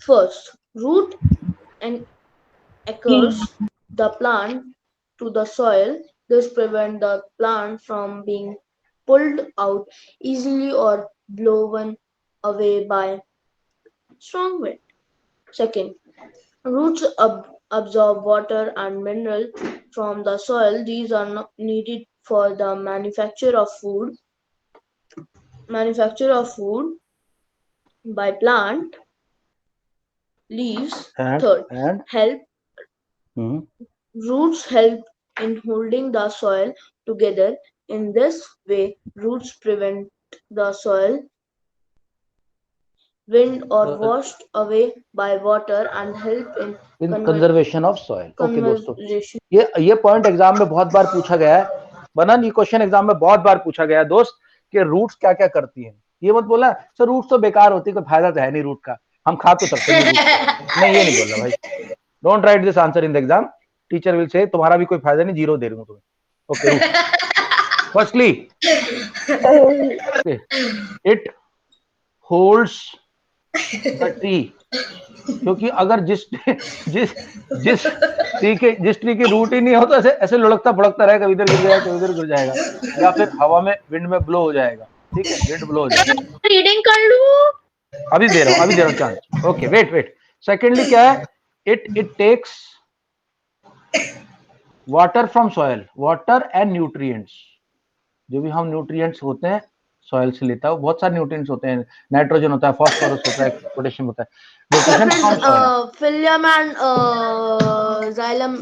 First, root and anchors the plant to the soil. This prevents the plant from being pulled out easily or blown away by strong wind. Second, roots absorb water and mineral from the soil. These are not needed for the manufacture of food by plant leaves. Third, roots help in holding the soil together. In this way, roots prevent the soil wind or washed away by water and help in conservation of soil. Okay दोस्तों, ये point exam में बहुत बार पूछा गया है। बनन, ये question exam में बहुत बार पूछा गया है दोस्त कि रूट्स क्या क्या करती हैं। ये मत बोला सर रूट्स तो बेकार होती है, कोई फायदा तो है नहीं रूट का, हम खा तो सकते हैं नहीं, ये नहीं बोलना भाई। Don't write this answer in the exam, teacher will say तुम्हारा भी कोई फायदा नहीं, 0 दे रही हूँ तुम्हें। Okay, firstly it holds the tree, क्योंकि अगर जिस ट्री की रूट ही नहीं हो तो ऐसे लुढ़कता फुड़कता रहेगा, इधर गिर जाएगा तो इधर गिर जाएगा, या फिर हवा में विंड में ब्लो हो जाएगा। ठीक है, विंड ब्लो हो जाएगा। रीडिंग कर लूं, अभी दे रहा हूँ चांस। Okay, wait. सेकेंडली क्या है? It takes water from soil, water and nutrients. जो भी हम न्यूट्रिएंट्स होते हैं सॉइल से लेता है, बहुत सारे न्यूट्रिएंट्स होते हैं, नाइट्रोजन होता है, फास्फोरस होता है, पोटेशियम होता है। Nutrition from soil, phloem and xylem,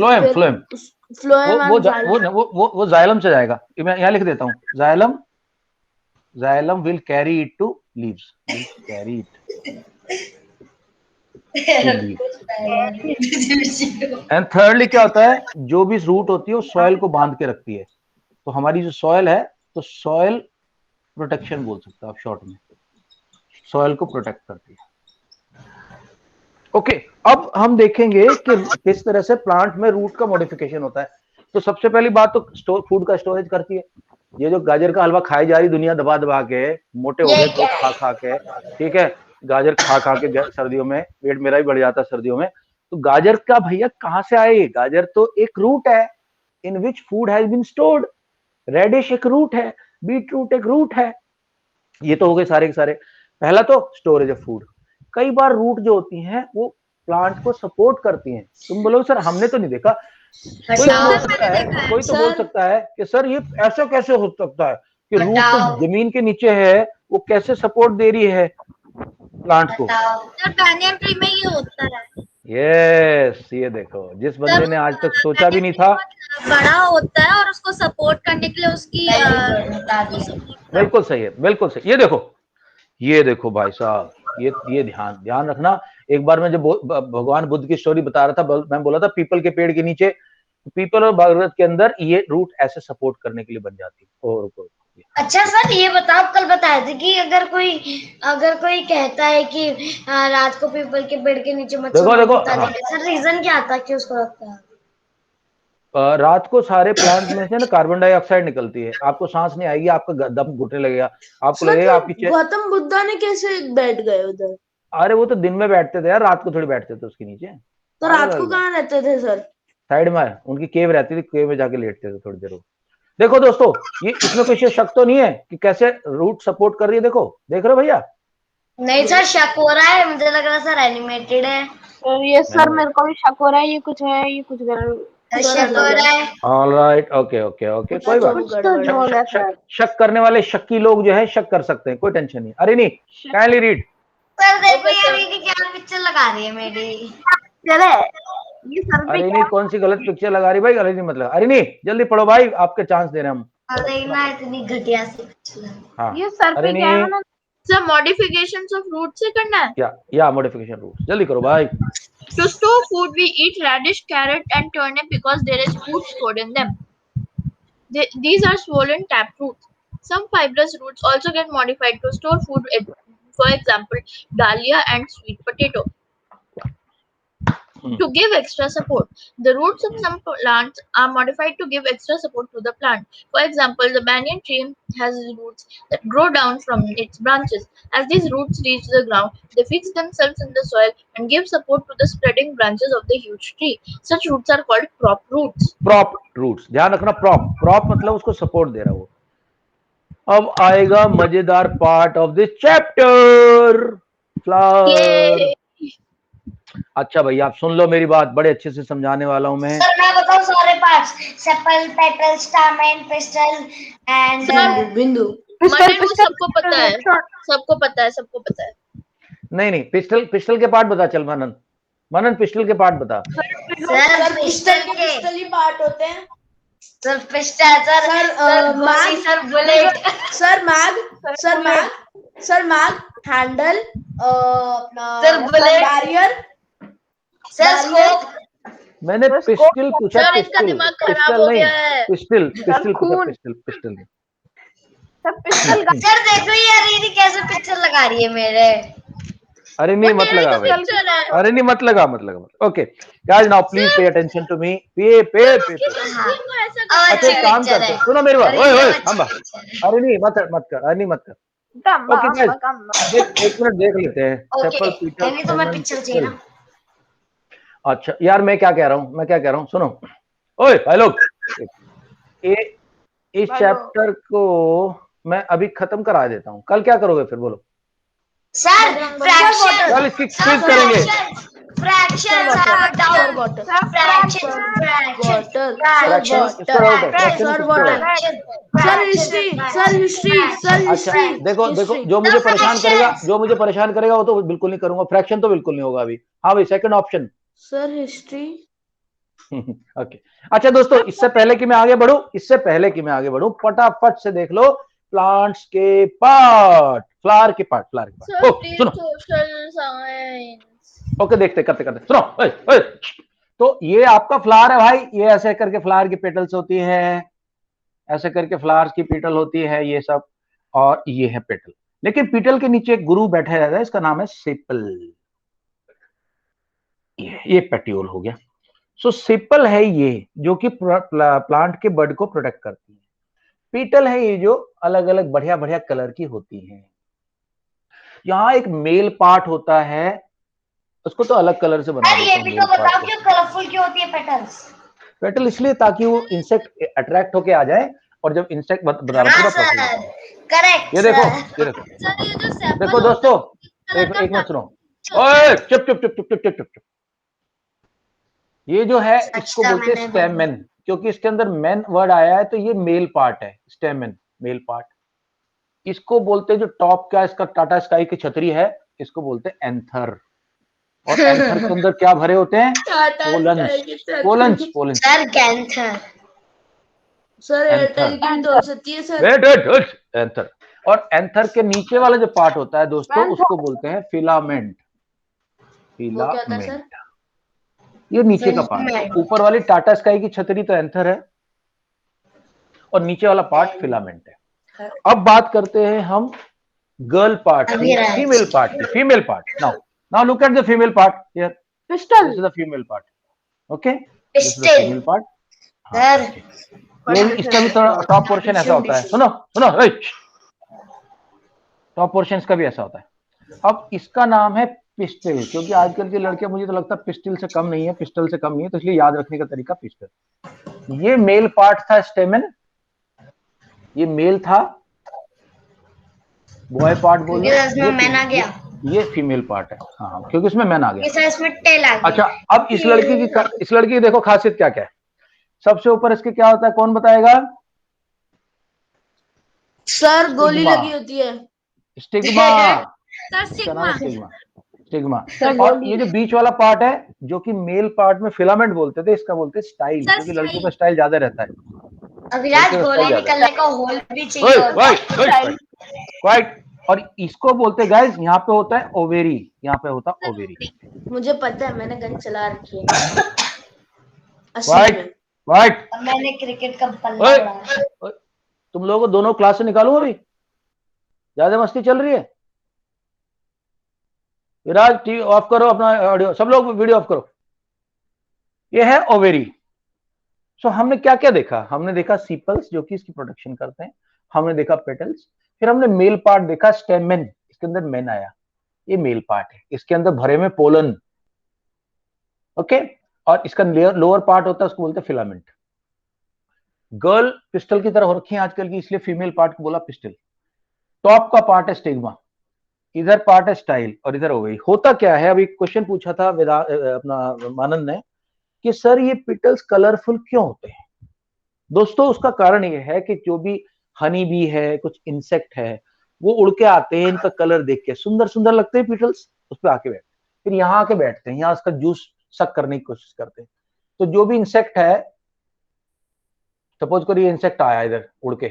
वो जाइलम से जाएगा। मैं यहाँ लिख देता हूँ, xylem will carry it to leaves, carry it. And thirdly क्या होता है? जो भी रूट होती है वो सॉइल को बांध के रखती है। तो हमारी जो सॉइल है, तो सॉइल प्रोटेक्शन बोल सकते हो आप शॉर्ट में, सॉइल को प्रोटेक्ट करती है। ओके, अब हम देखेंगे कि किस तरह से प्लांट में रूट का मॉडिफिकेशन होता है। तो सबसे पहली बात तो फूड का स्टोरेज करती है। ये जो गाजर का हलवा खाई जा रही दुनिया दबा दबा के, मोटे हो गए तो खा के, ठीक है, गाजर खा के सर्दियों में वेट मेरा भी बढ़ जाता है सर्दियों में। तो गाजर का भैया कहां से आए? गाजर तो एक रूट है in which food has been stored. Radish एक रूट है, बीट रूट एक रूट है। ये तो हो गए सारे के सारे। पहला तो स्टोरेज ऑफ फूड। कई बार रूट जो होती हैं वो प्लांट को सपोर्ट करती हैं। तुम बोलोगे सर हमने तो नहीं देखा, कोई तो बोल सकता है कि सर ये ऐसा कैसे हो सकता है कि रूट तो जमीन के नीचे है, वो कैसे सपोर्ट दे रही है प्लांट को? बैंगन ट्री में ये होता है। यस, ये देखो, जिस बंदे ने आज तक सोचा भी नहीं था, बड़ा होता है और उसको सपोर्ट करने के लिए उसकी बिल्कुल सही है, बिल्कुल सही। ये देखो भाई साहब, ये ध्यान रखना। एक बार मैं जब भगवान बुद्ध की स्टोरी बता रहा था, मैं बोला था पीपल के पेड़ के नीचे, पीपल और बरगद के अंदर ये रूट ऐसे सपोर्ट करने के लिए बन जाती है। और अच्छा सर, ये बताओ, कल बताए थे कि अगर कोई कहता है कि रात को पीपल के पेड़ के नीचे मत सोना, देखो सर रीजन क्या आता है कि उसको लगता है? रात को सारे प्लांट में से ना कार्बन डाइऑक्साइड निकलती है, आपको सांस नहीं आएगी, आपका दम घुटने लगेगा, आपको लगेगा आपकी गौतम बुद्धा ने कैसे बैठ गए उधर? अरे वो तो दिन में बैठते थे यार, रात को थोड़ी बैठते थे उसके नीचे। तो रात को कहाँ रहते थे सर? साइड में उनकी केव रहती थी, केव में जाके लेटते थे थोड़ी देर। देखो दोस्तों, ये इसमें कोई शक तो नहीं है कि कैसे रूट सपोर्ट कर रही है। देखो, देख रहे हो भैया? नहीं सर, शक हो रहा है, मुझे लग रहा है सर एनिमेटेड है। ये सर मेरे को भी शक हो रहा है, ये कुछ है, ये कुछ शक हो रहा है। ऑलराइट, ओके, कोई बात। शक करने वाले शक्की लोग जो है शक कर सकते हैं, कोई टेंशन नहीं। अरे नहीं, काइंडली रीड। सर देखो यार, ये क्या पिक्चर लगा रही है मेरी। अरे नहीं, कौन सी गलत पिक्चर लगा रही भाई? अरे नहीं मतलब, अरे नहीं, जल्दी पढ़ो भाई, आपके चांस दे रहे हैं हम। अरे ना इतनी घटिया सी पिक्चर। हाँ ये सर अरे पे क्या है नहीं ना सर मॉडिफिकेशंस ऑफ रूट से करना है। या मॉडिफिकेशन रूल्स जल्दी करो भाई। To store food, we eat radish, carrot, and turnip because there is food stored in them. These are swollen taproots. Some fibrous roots also get modified to store food. For example, dahlia and sweet potato. To give extra support, the roots of some plants are modified to give extra support to the plant. For example, the banyan tree has roots that grow down from its branches. As these roots reach the ground, they fix themselves in the soil and give support to the spreading branches of the huge tree. Such roots are called prop roots. Prop roots, ध्यान रखना, prop मतलब उसको support दे रहा वो। अब आएगा मजेदार part of this chapter, flower. अच्छा भाई आप सुन लो मेरी बात, बड़े अच्छे से समझाने वाला हूं मैं। सर मैं बताऊं सारे parts, sepal, petal, stamen, pistol and बिंदु। मटन को सबको पता है, सबको पता है, सबको पता है। नहीं पिस्टल के पार्ट बता। चल मनन पिस्टल के पार्ट बता। सर पिस्टल ही पार्ट होते हैं। Sir pistol, sir bullet, sir mag, handle, अपना sir bullet, barrier, sir scope. मैंने पिस्टल पूछा, सर इसका दिमाग खराब हो गया है। पिस्टल पिस्टल नहीं। सर देखो ये अरीनी कैसे पिक्चर लगा रही है मेरे। अरे नहीं मत लगा भाई, अरे नहीं मत लगा। Okay guys now please pay attention to me. पे अच्छा काम करते, सुनो मेरी बात। ओए अरे नहीं मत कर। ओके गाइस एक मिनट देख लेते हैं। सेपल, पीटल, नहीं तो मैं पिक्चर चाहिए ना। अच्छा यार मैं क्या कह रहा हूँ सुनो। ओए भाई लोग, इस चैप्टर को मैं अभी खत्म करा देता हूँ। कल क्या करोगे फिर बोलो? सर फ्रैक्शन, कल इसकी क्विज करेंगे। फ्रैक्शन, अच्छा देखो जो मुझे परेशान करेगा वो तो बिल्कुल नहीं करूंगा। फ्रैक्शन तो बिल्कुल नहीं होगा अभी। हाँ भाई second option sir history. Okay अच्छा दोस्तों, इससे पहले कि मैं आगे बढ़ूं फटाफट से देख लो प्लांट्स के पार्ट, फ्लावर के पार्ट। सुनो ओके देखते करते सुनो। ओए तो ये आपका फ्लावर है भाई, ये ऐसे करके फ्लावर की पेटल्स होती है, ऐसे करके फ्लावर्स की पेटल होती है ये सब, और ये है पेटल। लेकिन पेटल के नीचे एक गुरु बैठा रहता है, इसका नाम है सेपल। ये पेट्यूल हो गया। सो सेपल है ये जो कि प्लांट के बड को प्रोटेक्ट करती है। पेटल है ये जो अलग अलग बढ़िया कलर की होती है। यहाँ एक मेल पार्ट होता है, उसको तो अलग कलर से बना देते हैं। ये भी तो बताओ क्यों कलरफुल क्यों होती है पेटल्स? पेटल इसलिए ताकि वो इंसेक्ट अट्रैक्ट होके आ जाए, और जब इंसेक्ट बता रहा हूँ करेक्ट। ये देखो दोस्तों, एक मिनट सुनो। ओए चुप। ये जो है इसको बोलते हैं स्टेमेन, क्योंकि इसके अंदर मेन वर्ड आया है तो ये मेल पार्ट है। Stamen male part. इसको बोलते हैं जो टॉप का इसका टाटा स्काई की छतरी है, इसको बोलते हैं एंथर। और एंथर के अंदर क्या भरे होते हैं? पोलन्स। सर कैंथर, सर एयरटेल की तो सच्ची है सर। Wait anther. और एंथर के नीचे वाला जो पार्ट होता है दोस्तों उसको बोलते हैं फिलामेंट। ये नीचे का पार्ट। ऊपर वाली टाटा स्काई की छतरी तो एंथर है और नीचे वाला पार्ट फिलामेंट है। अब बात करते हैं हम गर्ल पार्ट की, female part. Now look at the female part here. Pistol, this is the female part. Okay this is the female part. ये इसका भी टॉप पोर्शन ऐसा होता है। सुनो टॉप पोर्शन इसका भी ऐसा होता है। अब इसका नाम है पिस्टल, क्योंकि आजकल की लड़कियां मुझे तो लगता है पिस्टल से कम नहीं है, तो इसलिए याद रखने का तरीका पिस्टल। ये मेल पार्ट था स्टेमन, ये मेल था। बॉय पार्ट बोल ये फीमेल पार्ट है। हाँ क्योंकि इसमें मैन आ गया। इसमें टेल आ गया। अच्छा अब इस लड़की की देखो खासियत क्या है। सबसे ऊपर इसके क्या होता है, कौन बताएगा? सर गोली लगी होती है। स्टिग्मा। और ये जो बीच वाला पार्ट है जो कि मेल पार्ट में फिलामेंट बोलते थे, इसका बोलते हैं स्टाइल, क्योंकि लड़कियों का स्टाइल ज्यादा रहता है। अविराज गोली निकलने का होल भी चाहिए। क्वाइट। और इसको बोलते गाइस, यहाँ पे होता है ओवेरी, यहाँ पे होता है ओवेरी। मुझे पता है, मैंने गन चला रखी है। Quite quite. मैंने क्रिकेट का बल्ला उड़ाया। तुम लोगों को दोनों क्लास से निकालूं अभी, ज्यादा मस्ती चल रही है। विराज टीवी ऑफ करो, अपना ऑडियो, सब लोग वीडियो ऑफ करो। ये है ओवेरी। सो हमने क्या क्या देखा? हमने देखा सीपल्स जो कि इसकी प्रोडक्शन करते हैं, हमने देखा पेटल्स, फिर हमने मेल पार्ट देखा स्टेमेन, इसके अंदर मेन आया, ये मेल पार्ट है, इसके अंदर भरे में पोलन। ओके, और इसका लोअर पार्ट होता है, उसको बोलते हैं फिलामेंट। गर्ल पिस्टल की तरह हो रखी है आजकल की, इसलिए फीमेल पार्ट को बोला पिस्टल। टॉप का पार्ट है स्टिग्मा, इधर पार्ट है स्टाइल, और इधर ओवेरी। होता क्या है, अभी क्वेश्चन पूछा था अपना मानंद ने कि सर ये पिटल्स कलरफुल क्यों होते हैं? दोस्तों उसका कारण ये है कि जो भी हनी बी है, कुछ इंसेक्ट है, वो उड़ के आते हैं, इनका कलर देख के सुंदर सुंदर लगते हैं पिटल्स, उस पर आके बैठते, फिर यहाँ आके बैठते हैं, यहाँ उसका जूस सक करने की कोशिश करते हैं। तो जो भी इंसेक्ट है, सपोज करिए इंसेक्ट आया इधर उड़ के,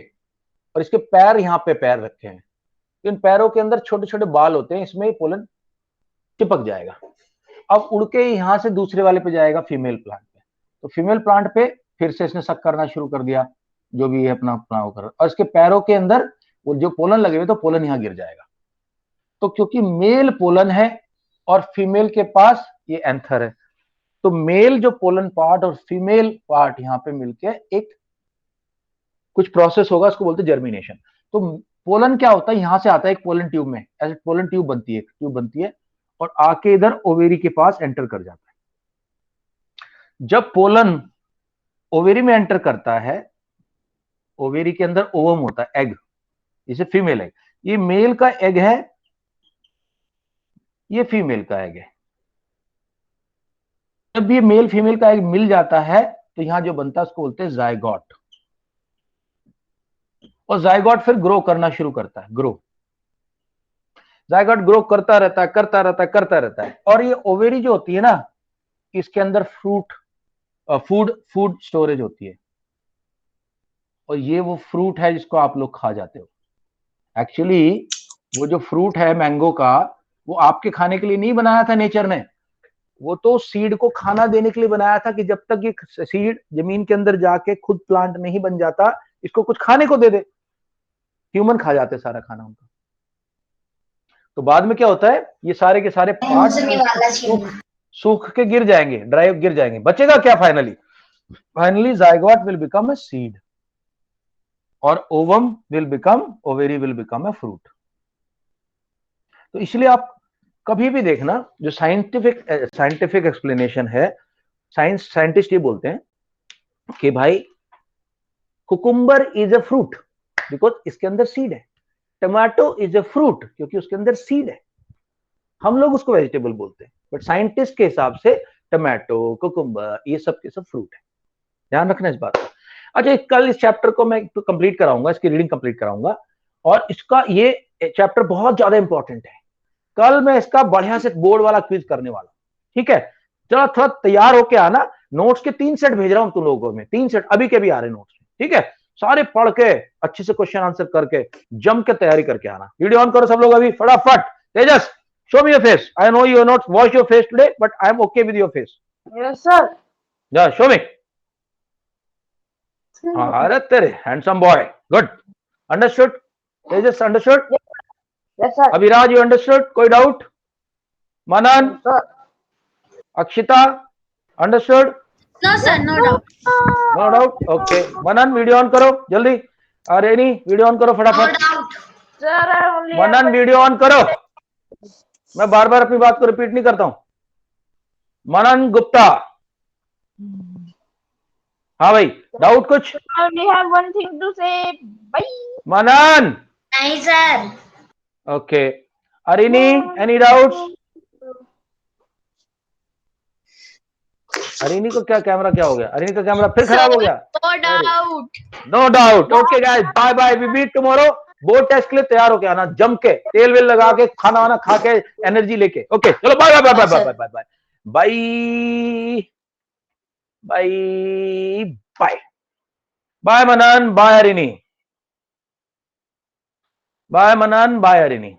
और इसके पैर यहाँ पे पैर रखे हैं, इन पैरों के अंदर छोटे छोटे बाल होते हैं, इसमें पोलन चिपक जाएगा। अब उड़ के यहां से दूसरे वाले पे जाएगा, फीमेल प्लांट पे। तो फीमेल प्लांट पे फिर से इसने सक करना शुरू कर दिया, जो भी है अपना अपना कर, और इसके पैरों के अंदर वो जो पोलन लगे हुए, तो पोलन यहाँ गिर जाएगा। तो क्योंकि मेल पोलन है और फीमेल के पास ये एंथर है, तो मेल जो पोलन पार्ट और फीमेल पार्ट यहाँ पे मिलके एक कुछ प्रोसेस होगा, उसको बोलते हैं जर्मिनेशन। तो पोलन क्या होता है, यहां से आता है एक पोलन ट्यूब में, ऐसे पोलन ट्यूब बनती है और आके इधर ओवेरी के पास एंटर कर जाता है। जब पोलन ओवेरी में एंटर करता है, ओवेरी के अंदर ओवम होता है, एग, इसे फीमेल एग, ये मेल का एग है, ये फीमेल का एग है। जब ये मेल फीमेल का एग मिल जाता है, तो यहां जो बनता है उसको बोलते हैं जायगॉट, और जायगॉट फिर ग्रो करना शुरू करता है, जायगॉट ग्रो करता रहता है। और ये ओवेरी जो होती है ना, इसके अंदर फूड स्टोरेज होती है, और ये वो फ्रूट है जिसको आप लोग खा जाते हो। एक्चुअली वो जो फ्रूट है मैंगो का, वो आपके खाने के लिए नहीं बनाया था नेचर ने, वो तो सीड को खाना देने के लिए बनाया था, कि जब तक ये सीड जमीन के अंदर जाके खुद प्लांट नहीं बन जाता, इसको कुछ खाने को दे दे। ह्यूमन खा जाते सारा खाना उनका। तो बाद में क्या होता है, ये सारे के सारे पार्ट सूख के गिर जाएंगे, ड्राई गिर जाएंगे, बचेगा क्या? Finally zygote will become a seed, और ovum will become, ovary will become a fruit. तो इसलिए आप कभी भी देखना, जो साइंटिफिक एक्सप्लेनेशन है, साइंटिस्ट ये बोलते हैं कि भाई cucumber is a fruit because इसके अंदर सीड है, टमाटो इज अ फ्रूट क्योंकि उसके अंदर सीड है। हम लोग उसको वेजिटेबल बोलते हैं, बट साइंटिस्ट के हिसाब से टमाटो, कुकुम्बर, ये सब के सब फ्रूट है। ध्यान रखना इस बात का। अच्छा, कल इस चैप्टर को मैं कंप्लीट कराऊंगा, इसकी रीडिंग कंप्लीट कराऊंगा, और इसका ये चैप्टर बहुत ज्यादा इंपॉर्टेंट है। कल मैं इसका बढ़िया से बोर्ड वाला क्विज करने वाला, ठीक है? चलो थोड़ा तैयार होके आना, नोट्स के 3 सेट भेज रहा हूं तुम लोगों में, 3 सेट अभी के भी आ रहे नोट्स, ठीक है? सारे पढ़ के अच्छे से क्वेश्चन आंसर करके जम के तैयारी करके आना। वीडियो ऑन करो सब लोग अभी फटाफट। तेजस, show me your face. I know you have not washed your face today, but I am okay with your face. Yes, sir. Yeah, show me. अरे तेरे handsome boy. Good. Understood? Tejas, understood? Yes, sir. Abhiraj, you understood? कोई doubt? Manan? Yes, sir. Akshita, understood? No, sir, no doubt. No doubt? Okay. Manan, video on करो जल्दी। रेनी, video on करो फटाफट। Sir, I only Manan, video on करो। मैं बार बार अपनी बात को रिपीट नहीं करता हूं। मनन गुप्ता, हाँ भाई, डाउट कुछ? I only have one thing to say. Bye. Manan? नहीं सर। Okay. Arini, any doubts? Arini को क्या कैमरा क्या हो गया? अरिनी का कैमरा फिर खराब हो गया? No doubt. No doubt. Okay guys, bye bye, we meet tomorrow. Board test के लिए तैयार होके आना, जम के, तेल वेल लगा के, खाना वाना खा के, एनर्जी लेके। ओके, चलो bye bye bye bye bye bye bye bye bye bye. Bye Manan, bye Harini, bye Manan, bye हरिणी।